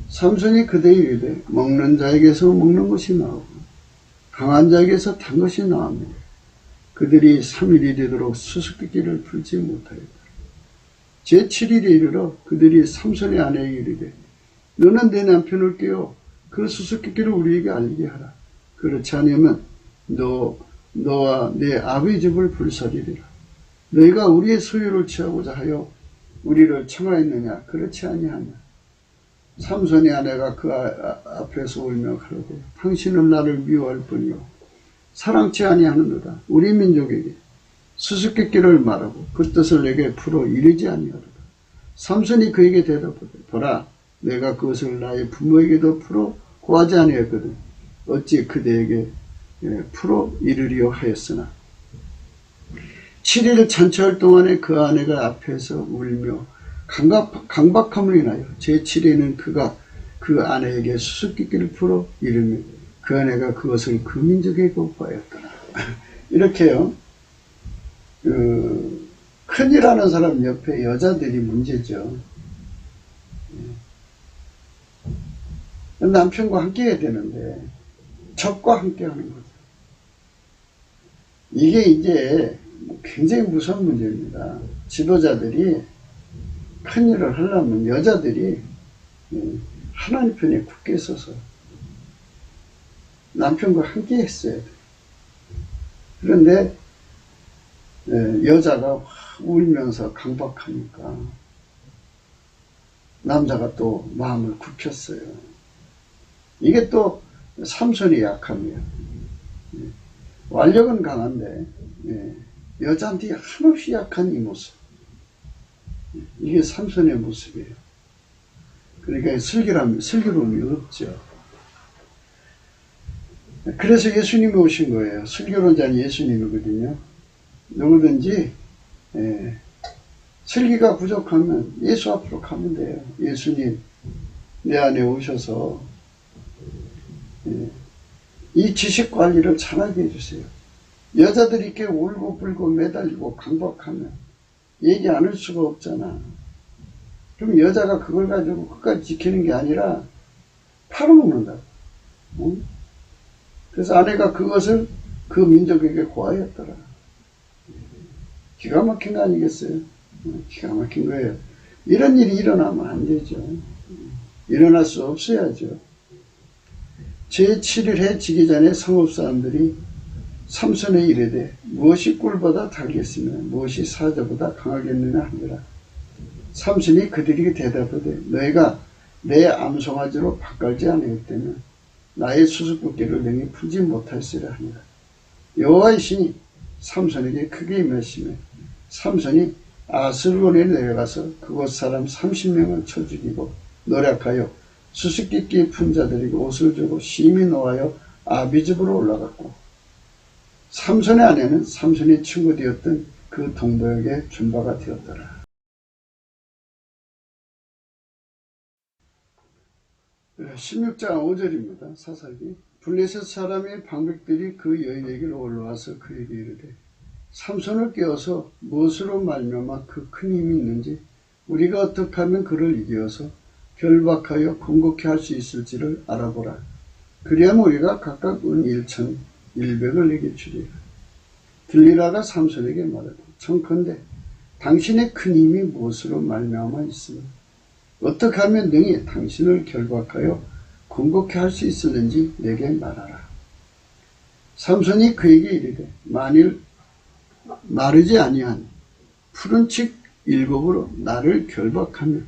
삼손이 그들이 이르되 먹는 자에게서 먹는 것이 나오고 강한 자에게서 탄 것이 나옵니다. 그들이 3일이 되도록 수수께끼를 풀지 못하였다. 제7일에 이르러 그들이 삼손의 아내에게 이르되 너는 내 남편을 깨워 그 수수께끼를 우리에게 알리게 하라. 그렇지 않으면 너와 내 아버지 집을 불살리리라. 너희가 우리의 소유를 취하고자 하여 우리를 청하였느냐? 그렇지 아니하냐? 삼손의 아내가 그 앞에서 울며 가로되 당신은 나를 미워할 뿐이요 사랑치 아니하는도다. 우리 민족에게 수수께끼를 말하고 그 뜻을 내게 풀어 이르지 아니하도다. 삼손이 그에게 대답하되 보라 내가 그것을 나의 부모에게도 풀어 구하지 아니했거든 어찌 그대에게 풀어 이르리요 하였으나 7일 잔치할 동안에 그 아내가 앞에서 울며 강박함을 인하여 제7일에는 그가 그 아내에게 수수께끼를 풀어 이르며 그 아내가 그것을 그 민족에게 구하였더라. 이렇게요. 큰일하는 사람 옆에 여자들이 문제죠. 남편과 함께 해야 되는데 적과 함께 하는 거죠. 이게 이제 굉장히 무서운 문제입니다. 지도자들이 큰일을 하려면 여자들이 하나님 편에 굳게 서서 남편과 함께 했어야 돼요. 그런데 여자가 울면서 강박하니까 남자가 또 마음을 굽혔어요. 이게 또 삼손이 약함이에요. 완력은 강한데 여자한테 한없이 약한 이 모습, 이게 삼손의 모습이에요. 그러니까 슬기로움이 없죠. 그래서 예수님이 오신 거예요. 슬기로운 자는 예수님이거든요. 누구든지 슬기가 부족하면 예수 앞으로 가면 돼요. 예수님 내 안에 오셔서 이 지식 관리를 잘하게 해주세요. 여자들이 이렇게 울고 불고 매달리고 강박하면 얘기 안 할 수가 없잖아. 그럼 여자가 그걸 가지고 끝까지 지키는 게 아니라 팔아먹는다. 응? 그래서 아내가 그것을 그 민족에게 고하였더라. 기가 막힌 거 아니겠어요? 기가 막힌 거예요. 이런 일이 일어나면 안 되죠. 일어날 수 없어야죠. 제7일에 지기 전에 성읍 사람들이 삼손에 이르되 무엇이 꿀보다 달겠으며 무엇이 사자보다 강하겠느냐 하니라. 삼손이 그들에게 대답하되 너희가 내 암송아지로 밭갈지 아니했다면 나의 수수께끼를 능히 풀지 못할시라 하니라. 여호와의 신이 삼손에게 크게 임하시며 삼손이 아슬론에 내려가서 그곳 사람 30명을 쳐 죽이고 노력하여 수수께끼 푼 자들에게 옷을 주고 심히 노하여 아비집으로 올라갔고 삼손의 아내는 삼손의 친구 되었던 그 동복에게 준 바가 되었더라. 16장 5절입니다. 사사기. 블레셋 사람의 방백들이 그 여인에게로 올라와서 그에게 이르되 삼손을 깨워서 무엇으로 말미암아 그 큰 힘이 있는지 우리가 어떻게 하면 그를 이겨서 결박하여 공격해 할 수 있을지를 알아보라. 그리하면 우리가 각각 은 1,100을 내게 주리라. 들리라가 삼손에게 말하되 청컨대 당신의 큰 힘이 무엇으로 말미암아 있으며 어떻게 하면 능히 당신을 결박하여 공격해 할 수 있을는지 내게 말하라. 삼손이 그에게 이르되 만일 마르지 아니한 푸른 칙 7으로 나를 결박하면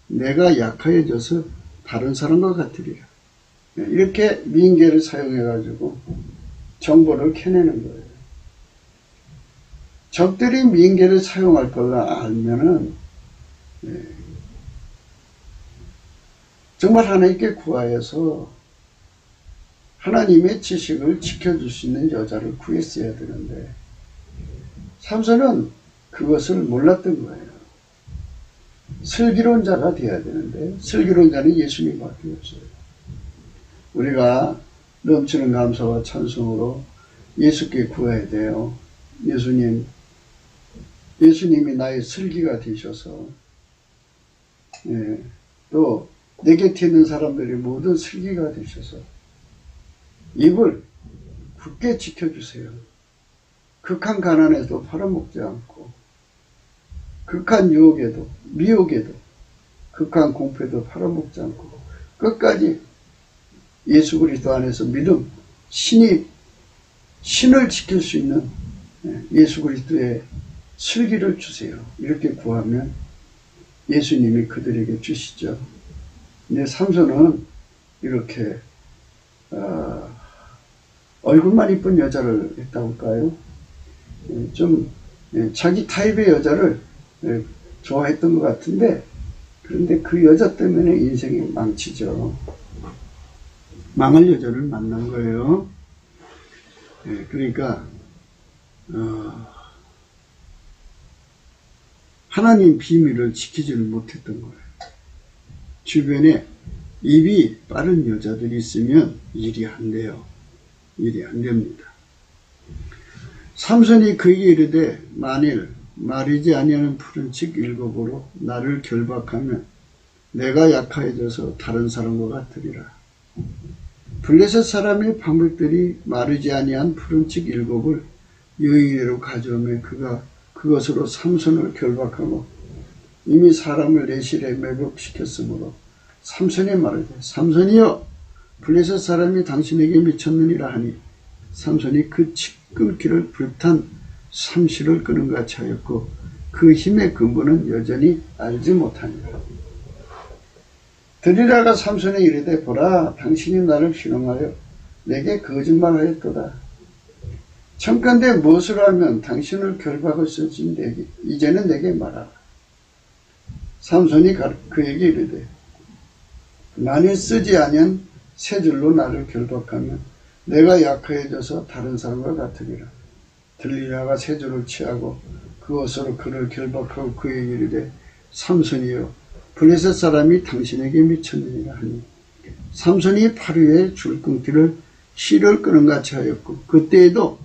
내가 약하여져서 다른 사람과 같으리라. 이렇게 민계를 사용해가지고 정보를 캐내는 거예요. 적들이 민계를 사용할 걸 알면은 정말 하나님께 구하여서 하나님의 지식을 지켜줄 수 있는 여자를 구했어야 되는데 삼손은 그것을 몰랐던 거예요. 슬기로운자가 되어야 되는데 슬기로운자는 예수님밖에 없어요. 우리가 넘치는 감사와 찬송으로 예수께 구해야 돼요. 예수님이 나의 슬기가 되셔서 또 내 곁에 있는 사람들이 모든 슬기가 되셔서 입을 굳게 지켜주세요. 극한 가난에도 팔아먹지 않고 극한 유혹에도 미혹에도 극한 공포에도 팔아먹지 않고 끝까지 예수 그리스도 안에서 믿음, 신을 지킬 수 있는 예수 그리스도의 슬기를 주세요. 이렇게 구하면 예수님이 그들에게 주시죠. 근데 삼손은 이렇게 얼굴만 이쁜 여자를 했다고 할까요? 좀 자기 타입의 여자를 좋아했던 것 같은데 그런데 그 여자 때문에 인생이 망치죠. 망할 여자를 만난 거예요. 그러니까 하나님 비밀을 지키지를 못했던 거예요. 주변에 입이 빠른 여자들이 있으면 일이 안 돼요. 일이 안 됩니다. 삼손이 그에게 이르되 만일 마르지 아니하는 푸른 칙 7으로 나를 결박하면 내가 약하여져서 다른 사람과 같으리라. 블레셋 사람의 방백들이 마르지 아니한 푸른 칙 7을 여인에게로 가져오며 그가 그것으로 삼손을 결박하고 이미 사람을 내실에 매복시켰으므로 삼손이 말하되 삼손이여 블레셋 사람이 당신에게 미쳤느니라 하니 삼손이 그 칡끓기를 불탄 삼시를 끄는 같이 하였고 그 힘의 근본은 여전히 알지 못하니라. 들리라가 삼손에 이르되 보라 당신이 나를 희롱하여 내게 거짓말하였도다. 청컨대 무엇을 하면 당신을 결박할 수 있을지 이제는 내게 말하라. 삼손이 그에게 이르되 만일 쓰지 아니한 세 줄로 나를 결박하면 내가 약하여져서 다른 사람과 같으리라. 들리라가 세 줄을 취하고 그것으로 그를 결박하고 그에게 이르되 삼손이여 블레셋 사람이 당신에게 미쳤느니라 하니 삼손이 팔 위에 줄끊기를 실을 끄는 같이 하였고 그때에도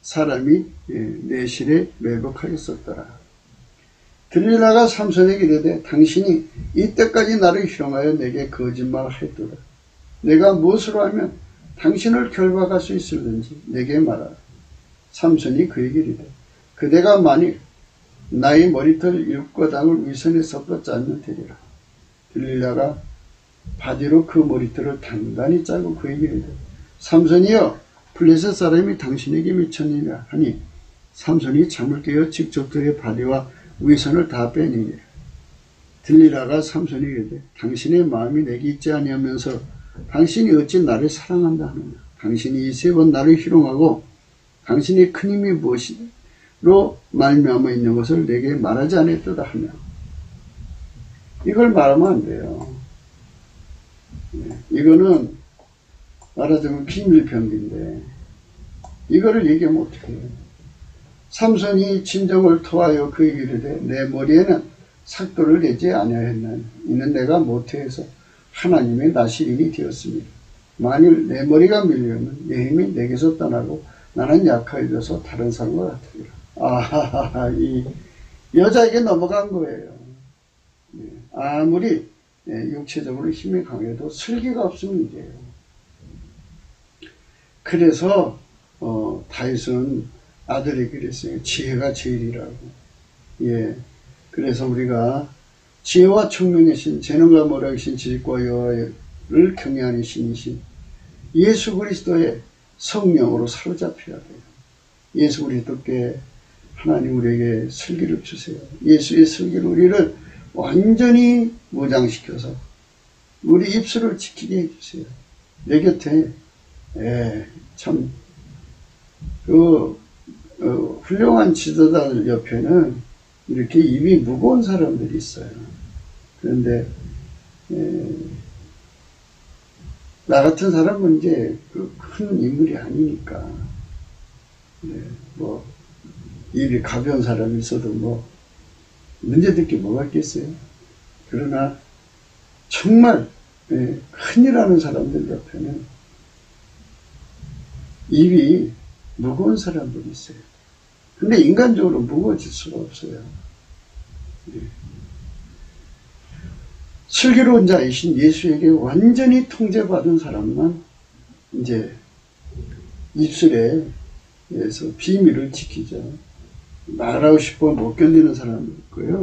사람이 내실에 매복하였었더라. 들리라가 삼손에게 이르되 당신이 이때까지 나를 희롱하여 내게 거짓말하였도다. 내가 무엇으로 하면 당신을 결박할 수 있을는지 내게 말하라. 삼손이 그에게 이르되 그대가 만일 나의 머리털 7가닥을 위선에 섞어 짜면 되리라. 들리라가 바디로 그 머리털을 단단히 짜고 그에게 이르되 삼손이여 블레셋 사람이 당신에게 미쳤느냐 하니 삼손이 잠을 깨어 직접 그의 바디와 위선을 다 빼니니라. 들리라가 삼손이 이르되 당신의 마음이 내게 있지 아니하면서 당신이 어찌 나를 사랑한다 하느냐. 당신이 이 세 번 나를 희롱하고 당신의 큰 힘이 무엇이로 말미암아 있는 것을 내게 말하지 않았도다 하며. 이걸 말하면 안 돼요. 이거는 말하자면 비밀병기인데 이거를 얘기하면 어떻게 해요. 삼손이 진정을 토하여 그에게 이르되 내 머리에는 삭도를 내지 아니하였나니 이는 내가 모태에서 하나님의 나시린이 되었습니다. 만일 내 머리가 밀리면 내 힘이 내게서 떠나고 나는 약하여져서 다른 사람과 같으리라. 아하하, 이 여자에게 넘어간 거예요. 아무리 육체적으로 힘이 강해도 슬기가 없으면 문제예요. 그래서 다윗은 아들에게 그랬어요. 지혜가 제일이라고. 예. 그래서 우리가 지혜와 총명의 신, 재능과 모략의 신, 지식과 여호와를 경외하는 신이신 예수 그리스도의 성령으로 사로잡혀야 돼요. 예수 그리스도께 하나님 우리에게 슬기를 주세요. 예수의 슬기를 우리를 완전히 무장시켜서 우리 입술을 지키게 해주세요. 내 곁에 참 훌륭한 지도자들 옆에는 이렇게 입이 무거운 사람들이 있어요. 그런데 나 같은 사람은 이제 큰 인물이 아니니까 뭐 입이 가벼운 사람이 있어도 뭐 문제될 게 뭐가 있겠어요. 그러나 정말 큰일 하는 사람들 옆에는 입이 무거운 사람들이 있어요. 근데 인간적으로 무거워질 수가 없어요. 슬기로운 자이신 예수에게 완전히 통제받은 사람만 이제 입술에서 비밀을 지키죠. 말하고 싶어 못 견디는 사람도 있고요.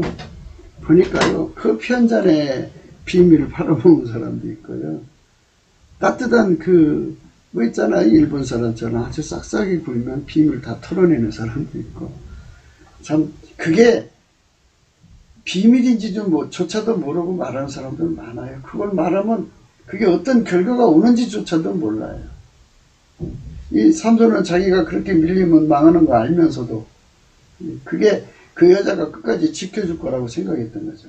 보니까요, 커피 한 잔에 비밀을 팔아먹는 사람도 있고요. 따뜻한 뭐 있잖아요. 일본 사람처럼 아주 싹싹이 굴면 비밀 다 털어내는 사람도 있고. 참, 그게 비밀인지 조차도 모르고 말하는 사람들 많아요. 그걸 말하면 그게 어떤 결과가 오는지조차도 몰라요. 이 삼손은 자기가 그렇게 밀리면 망하는 거 알면서도 그게 그 여자가 끝까지 지켜줄 거라고 생각했던 거죠.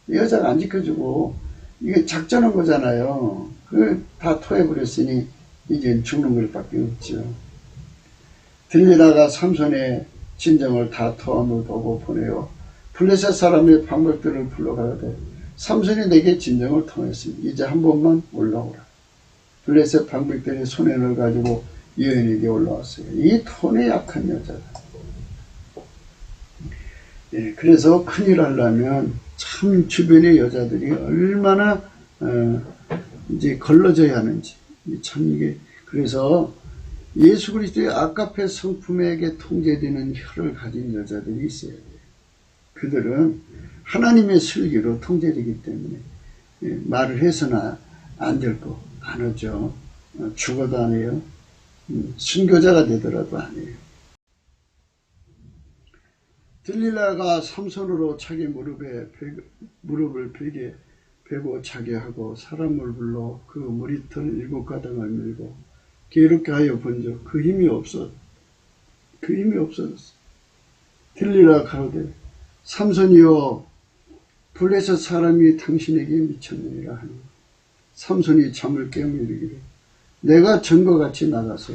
이 여자가 안 지켜주고 이게 작전한 거잖아요. 다 토해버렸으니 이제 죽는 것밖에 없죠. 들리다가 삼손의 진정을 다 토함을 보고 보내요. 블레셋 사람의 방백들을 불러가되 삼손이 내게 진정을 통했으니 이제 한 번만 올라오라. 블레셋 방백들이 손해를 가지고 여인에게 올라왔어요. 이 톤에 약한 여자다. 그래서 큰일 하려면 참 주변의 여자들이 얼마나 이제 걸러져야 하는지 참 이게 그래서 예수 그리스도의 아가페 성품에게 통제되는 혀를 가진 여자들이 있어야 돼요. 그들은 하나님의 슬기로 통제되기 때문에 말을 해서는 안 될 거 안 하죠. 죽어도 안 해요. 순교자가 되더라도 안 해요. 들릴라가 삼손으로 자기 무릎을 벽에 베고 자게 하고 사람을 불러 그 머리털 7가닥을 밀고 괴롭게 하여 본즉 그 힘이 없어졌어. 들릴라 가로되 삼손이여 블레셋 사람이 당신에게 미쳤느니라 하니 삼손이 잠을 깨며 이르기를 내가 전과 같이 나가서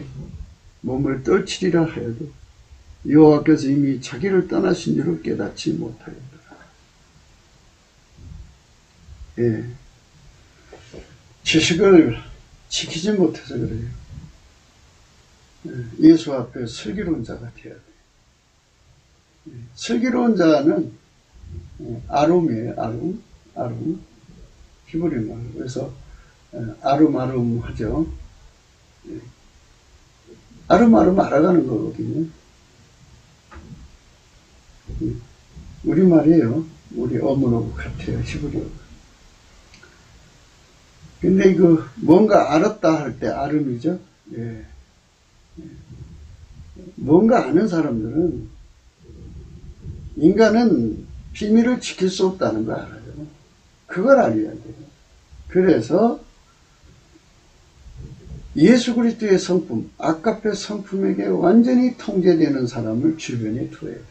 몸을 떨치리라 하여도 여호와께서 이미 자기를 떠나신 줄을 깨닫지 못하였더라. 지식을 지키지 못해서 그래요. 예수 앞에 슬기로운 자가 되어야 돼요. 슬기로운 자는 아룸이에요. 아룸. 히브리 말. 그래서 아룸 하죠. 아룸 알아가는 거거든요. 우리말이에요. 우리 어문하고 같아요. 히브리어. 근데 뭔가 알았다 할 때 알음이죠. 예. 뭔가 아는 사람들은, 인간은 비밀을 지킬 수 없다는 걸 알아요. 그걸 알아야 돼요. 그래서 예수 그리스도의 성품, 아가페 성품에게 완전히 통제되는 사람을 주변에 둬야 돼요.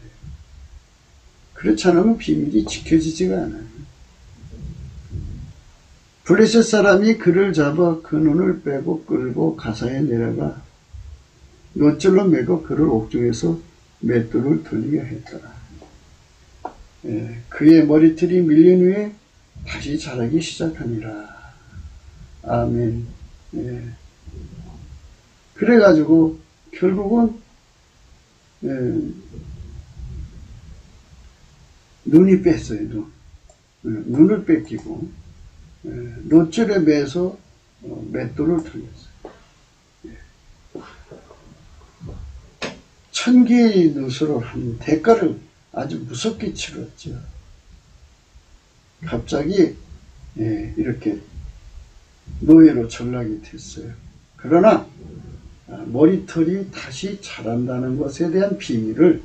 그렇지 않으면 비밀이 지켜지지가 않아요. 블레셋 사람이 그를 잡아 그 눈을 빼고 끌고 가사에 내려가 놋줄로 매고 그를 옥중에서 맷돌을 돌리게 했더라. 예, 그의 머리털이 밀린 후에 다시 자라기 시작하니라. 아멘. 예. 그래가지고 결국은 눈이 뺐어요. 눈을 뺏기고 놋줄에 매서 맷돌을 돌렸어요. 천개의 누수를 한 대가를 아주 무섭게 치렀죠. 갑자기 이렇게 노예로 전락이 됐어요. 그러나 머리털이 다시 자란다는 것에 대한 비밀을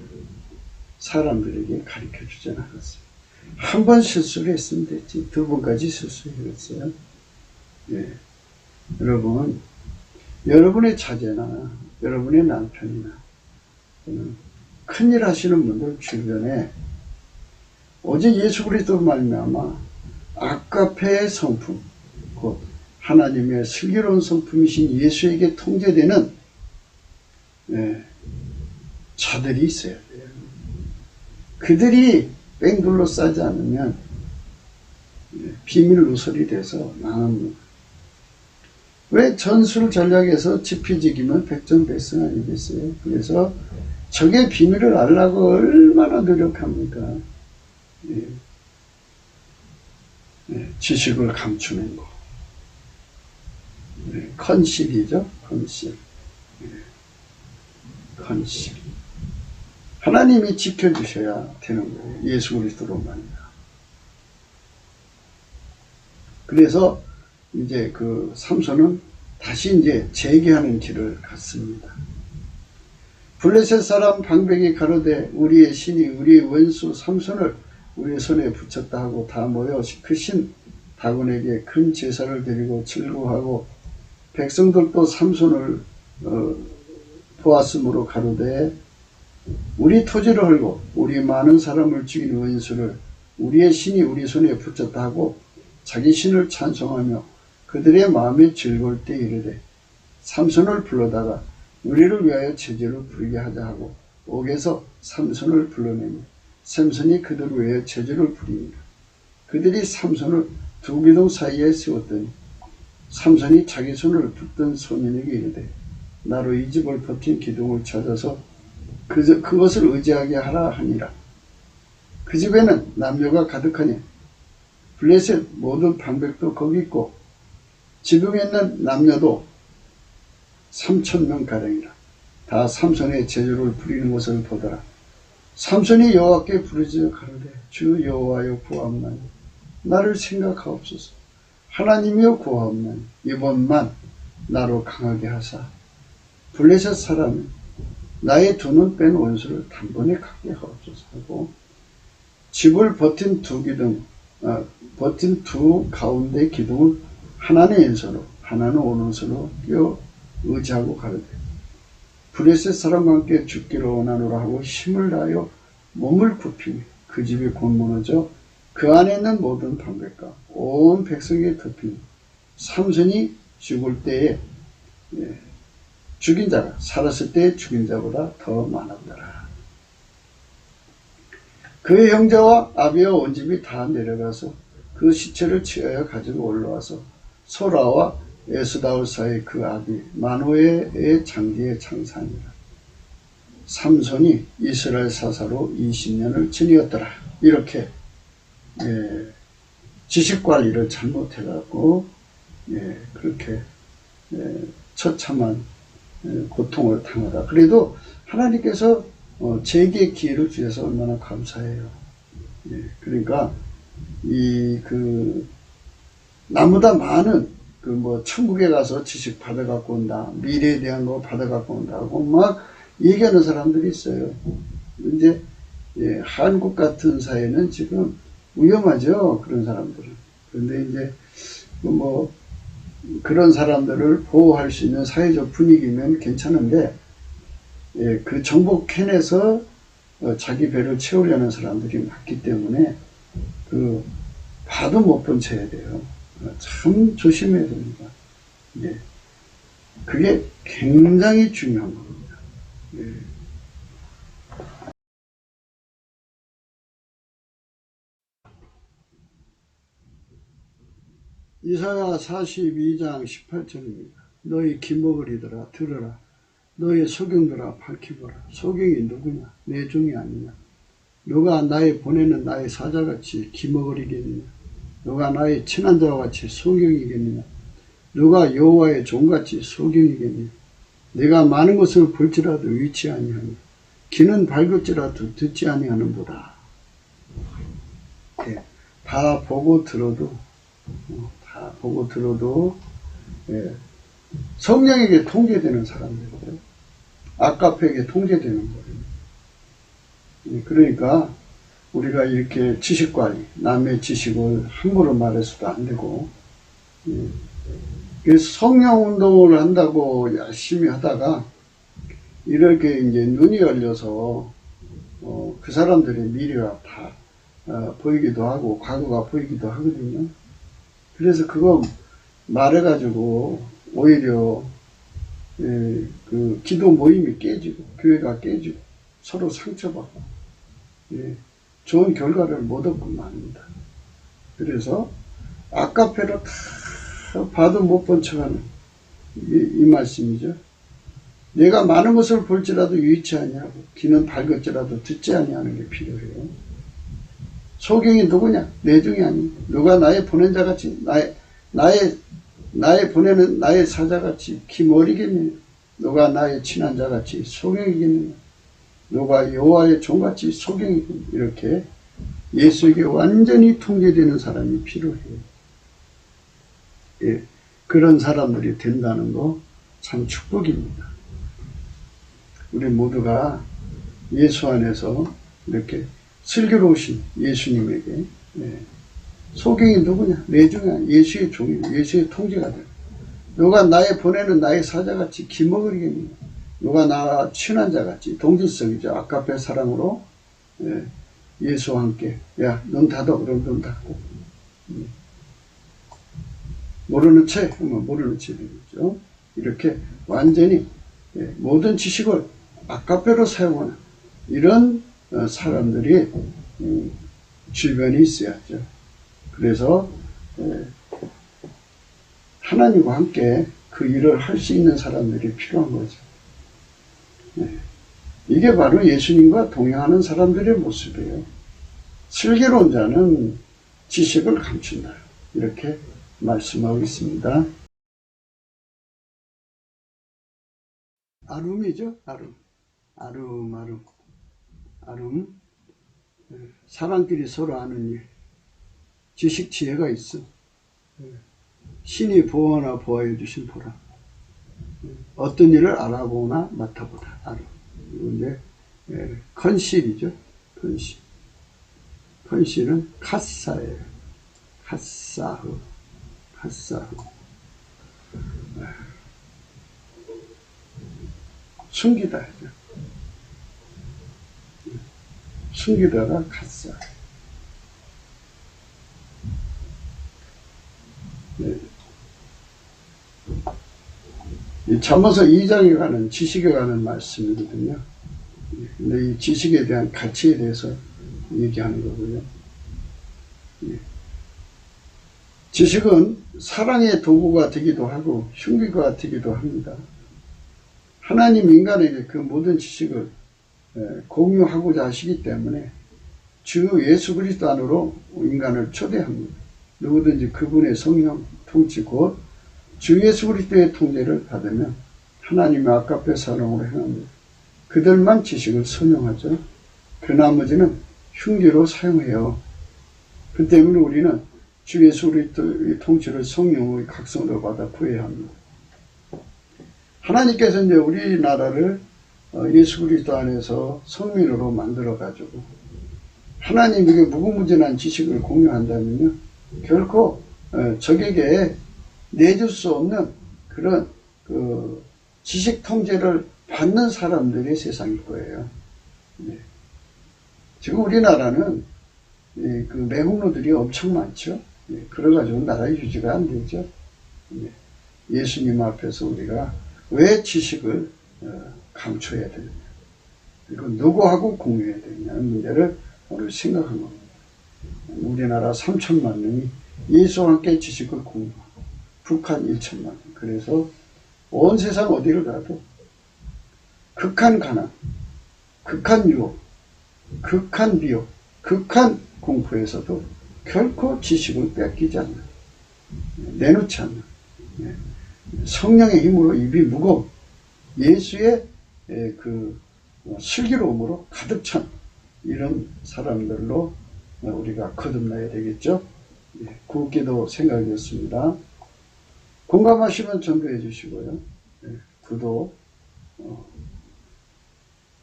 사람들에게 가르쳐 주지 않았어요. 한 번 실수를 했으면 됐지, 두 번까지 실수했어요. 예. 여러분, 여러분의 자제나 여러분의 남편이나 큰일 하시는 분들 주변에 오직 예수 그리스도 말미암아 아가페의 성품, 곧 하나님의 슬기로운 성품이신 예수에게 통제되는 자들이 있어야 돼요. 그들이 뺑둘러 싸지 않으면 비밀 누설이 돼서 망합니다. 왜 전술 전략에서 지피지기면 백전백승 아니겠어요? 그래서 적의 비밀을 알려고 얼마나 노력합니까? 지식을 감추는 거. 컨실이죠. 컨실. 컨실. 하나님이 지켜주셔야 되는 거예요. 예수 그리스도로만이야. 그래서 이제 삼손은 다시 이제 재기하는 길을 갔습니다. 블레셋 사람 방백이 가로되 우리의 신이 우리의 원수 삼손을 우리의 손에 붙였다 하고 다 모여 그 신 다곤에게 큰 제사를 드리고 즐거워하고 백성들도 삼손을 보았으므로 가로되 우리 토지를 헐고 우리 많은 사람을 죽인 원수를 우리의 신이 우리 손에 붙였다 하고 자기 신을 찬송하며 그들의 마음이 즐거울 때 이르되 삼손을 불러다가 우리를 위하여 제재를 부리게 하자 하고 옥에서 삼손을 불러내며 삼손이 그들을 위하여 제재를 부립니다. 그들이 삼손을 두 기둥 사이에 세웠더니 삼손이 자기 손을 붙든 소민에게 이르되 나로 이 집을 버틴 기둥을 찾아서 그것을 의지하게 하라 하니라. 그 집에는 남녀가 가득하니 블레셋 모든 방백도 거기 있고 지붕에 있는 남녀도 3,000명가량이라. 다 삼손의 제주를 부리는 것을 보더라. 삼손이 여호와께 부르짖어 가로되 주 여호와여 구하옵나니 나를 생각하옵소서. 하나님이여 구하옵나니 이번만 나로 강하게 하사 블레셋 사람이 나의 두 눈 뺀 원수를 단번에 갖게 하옵소서 하고 집을 버틴 두 가운데 기둥을 하나는 왼손으로 하나는 오른손으로 띄어 의지하고 가로되 블레셋 사람과 함께 죽기를 원하노라 하고 힘을 다하여 몸을 굽히며 그 집이 곧 무너져 그 안에 있는 모든 방백과 온 백성이 덮이며 삼손이 죽을 때에 죽인 자가 살았을 때의 죽인 자보다 더 많았더라. 그의 형제와 아비와 온 집이 다 내려가서 그 시체를 취하여 가지고 올라와서 소라와 에스다올 사이 그 아비 마노에의 장기에 장사하니라. 삼손이 이스라엘 사사로 20년을 지니었더라. 이렇게 지식관리를 잘못해갖고 그렇게 처참한 고통을 당하다. 그래도 하나님께서 재기의 기회를 주셔서 얼마나 감사해요. 그러니까 나보다 많은 그 뭐 천국에 가서 지식 받아갖고 온다, 미래에 대한 거 받아갖고 온다고 막 얘기하는 사람들이 있어요. 이제 예, 한국 같은 사회는 지금 위험하죠, 그런 사람들은. 그런데 이제 뭐 그런 사람들을 보호할 수 있는 사회적 분위기면 괜찮은데, 예, 그 정복해내서 자기 배를 채우려는 사람들이 많기 때문에 그 봐도 못 본 채 해야 돼요. 참 조심해야 됩니다. 예. 그게 굉장히 중요한 겁니다. 예. 이사야 42장 18절입니다. 너희 기먹으리더라 들으라. 너희 소경들아 밝히보라. 소경이 누구냐? 내 종이 아니냐? 누가 나의 보내는 나의 사자같이 기먹으리겠느냐? 누가 나의 친한 자와 같이 소경이겠느냐? 누가 여호와의 종같이 소경이겠느냐? 내가 많은 것을 볼지라도 위치 아니하니 귀는 밝을지라도 듣지 아니하는도다. 예, 다 보고 들어도 예, 성령에게 통제되는 사람들이에요. 아까페에게 통제되는 거예요. 예, 그러니까 우리가 이렇게 지식관리, 남의 지식을 함부로 말해서도 안 되고, 예, 그래서 성령 운동을 한다고 열심히 하다가 이렇게 이제 눈이 열려서 그 사람들의 미래가 다 보이기도 하고 과거가 보이기도 하거든요. 그래서 그거 말해가지고 오히려 예, 그 기도 모임이 깨지고 교회가 깨지고 서로 상처받고 예, 좋은 결과를 못 얻고 맙니다. 그래서 아까페로 다 봐도 못 본 척하는 이 말씀이죠. 내가 많은 것을 볼지라도 유의치 아니하고 귀는 밝을지라도 듣지 아니하는 게 필요해요. 소경이 누구냐? 내 중이 아니. 누가 나의 보낸 자같이 나의 보내는 나의 사자같이 기머리겠느냐? 누가 나의 친한 자같이 소경이겠느냐? 누가 여호와의 종같이 소경이겠느냐? 이렇게 예수에게 완전히 통제되는 사람이 필요해요. 예, 그런 사람들이 된다는 거 참 축복입니다. 우리 모두가 예수 안에서 이렇게 슬기로우신 예수님에게 예, 소경이 누구냐? 내 중에 예수의 종이 예수의 통제가 돼. 누가 나의 보내는 나의 사자같이 기먹으리겠느냐? 누가 나와 친한 자같이 동질성이죠. 아까페 사랑으로 예, 예수와 함께 야, 눈 닫아. 그럼 눈 닫고 모르는 채 하면 모르는 채 되겠죠. 이렇게 완전히 예, 모든 지식을 아까페로 사용하는 이런 사람들이 주변에 있어야죠. 그래서 하나님과 함께 그 일을 할 수 있는 사람들이 필요한 거죠. 이게 바로 예수님과 동행하는 사람들의 모습이에요. 슬기로운 자는 지식을 감춘다. 이렇게 말씀하고 있습니다. 아름이죠. 아름. 사람끼리 서로 아는 일. 지식 지혜가 있어. 신이 보아나 보아해 주신 보라. 어떤 일을 알아보나 맡아보다. 아름. 그리고 이제 컨실이죠. 컨실은 카사예요. 카사흐. 숨기다. 숨기다가 카사. 네. 이 잠언서 2장에 관한 지식에 관한 말씀이거든요. 근데 이 지식에 대한 가치에 대해서 얘기하는 거고요. 지식은 사랑의 도구가 되기도 하고 흉기가 되기도 합니다. 하나님 인간에게 그 모든 지식을 공유하고자 하시기 때문에 주 예수 그리스도 안으로 인간을 초대합니다. 누구든지 그분의 성령 통치 곧 주 예수 그리스도의 통제를 받으면 하나님의 아까페 사랑으로 행합니다. 그들만 지식을 선용하죠. 그 나머지는 흉기로 사용해요. 그 때문에 우리는 주 예수 그리스도의 통치를 성령의 각성을 받아 구해야 합니다. 하나님께서 이제 우리나라를 예수 그리스도 안에서 성민으로 만들어가지고 하나님에게 무궁무진한 지식을 공유한다면요, 결코 적에게 내줄 수 없는 그런 그 지식 통제를 받는 사람들의 세상일 거예요. 네. 지금 우리나라는 그 매국노들이 엄청 많죠. 네. 그래가지고 나라 유지가 안 되죠. 네. 예수님 앞에서 우리가 왜 지식을 감춰야 되느냐, 그리고 누구하고 공유해야 되느냐는 문제를 오늘 생각한 겁니다. 우리나라 3천만 명이 예수와 함께 지식을 공유하고 북한 1천만 명. 그래서 온 세상 어디를 가도 극한 가난, 극한 유혹, 극한 미혹, 극한 공포에서도 결코 지식을 뺏기지 않는, 내놓지 않는, 성령의 힘으로 입이 무거운 예수의 그 슬기로움으로 가득 찬 이런 사람들로 우리가 거듭나야 되겠죠. 굵기도 생각이었습니다. 공감하시면 전도해 주시고요. 구독,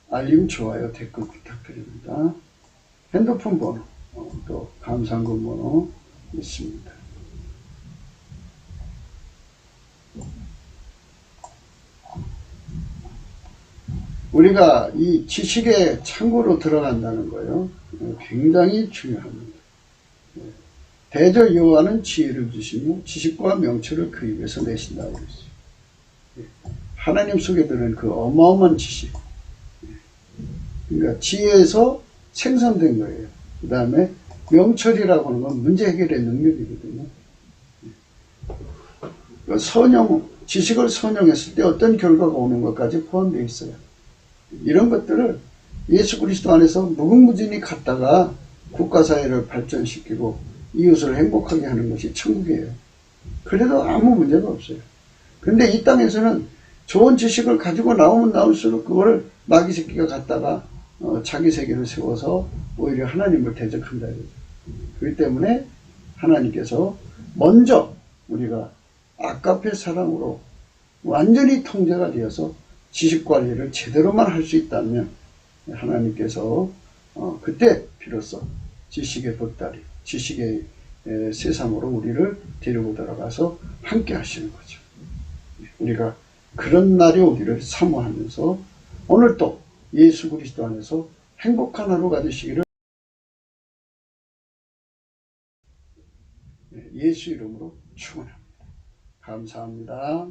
알림, 좋아요, 댓글 부탁드립니다. 핸드폰 번호, 또 감상금 번호 있습니다. 우리가 이 지식의 창고로 들어간다는 거요, 굉장히 중요합니다. 대저 여호와는 지혜를 주시며 지식과 명철을 그 입에서 내신다고 그랬어요. 하나님 속에 드는 그 어마어마한 지식, 그러니까 지혜에서 생산된 거예요. 그 다음에 명철이라고 하는 건 문제 해결의 능력이거든요. 지식을 선용했을 때 어떤 결과가 오는 것까지 포함되어 있어요. 이런 것들을 예수 그리스도 안에서 무궁무진히 갖다가 국가사회를 발전시키고 이웃을 행복하게 하는 것이 천국이에요. 그래도 아무 문제가 없어요. 그런데 이 땅에서는 좋은 지식을 가지고 나오면 나올수록 그거를 마귀 새끼가 갖다가 자기 세계를 세워서 오히려 하나님을 대적한다. 그렇기 때문에 하나님께서 먼저 우리가 아까페 사랑으로 완전히 통제가 되어서 지식 관리를 제대로만 할 수 있다면 하나님께서 그때 비로소 지식의 보따리, 지식의 세상으로 우리를 데리고 들어가서 함께 하시는 거죠. 우리가 그런 날이 오기를 사모하면서 오늘 또 예수 그리스도 안에서 행복한 하루가 되시기를 예수 이름으로 축원합니다. 감사합니다.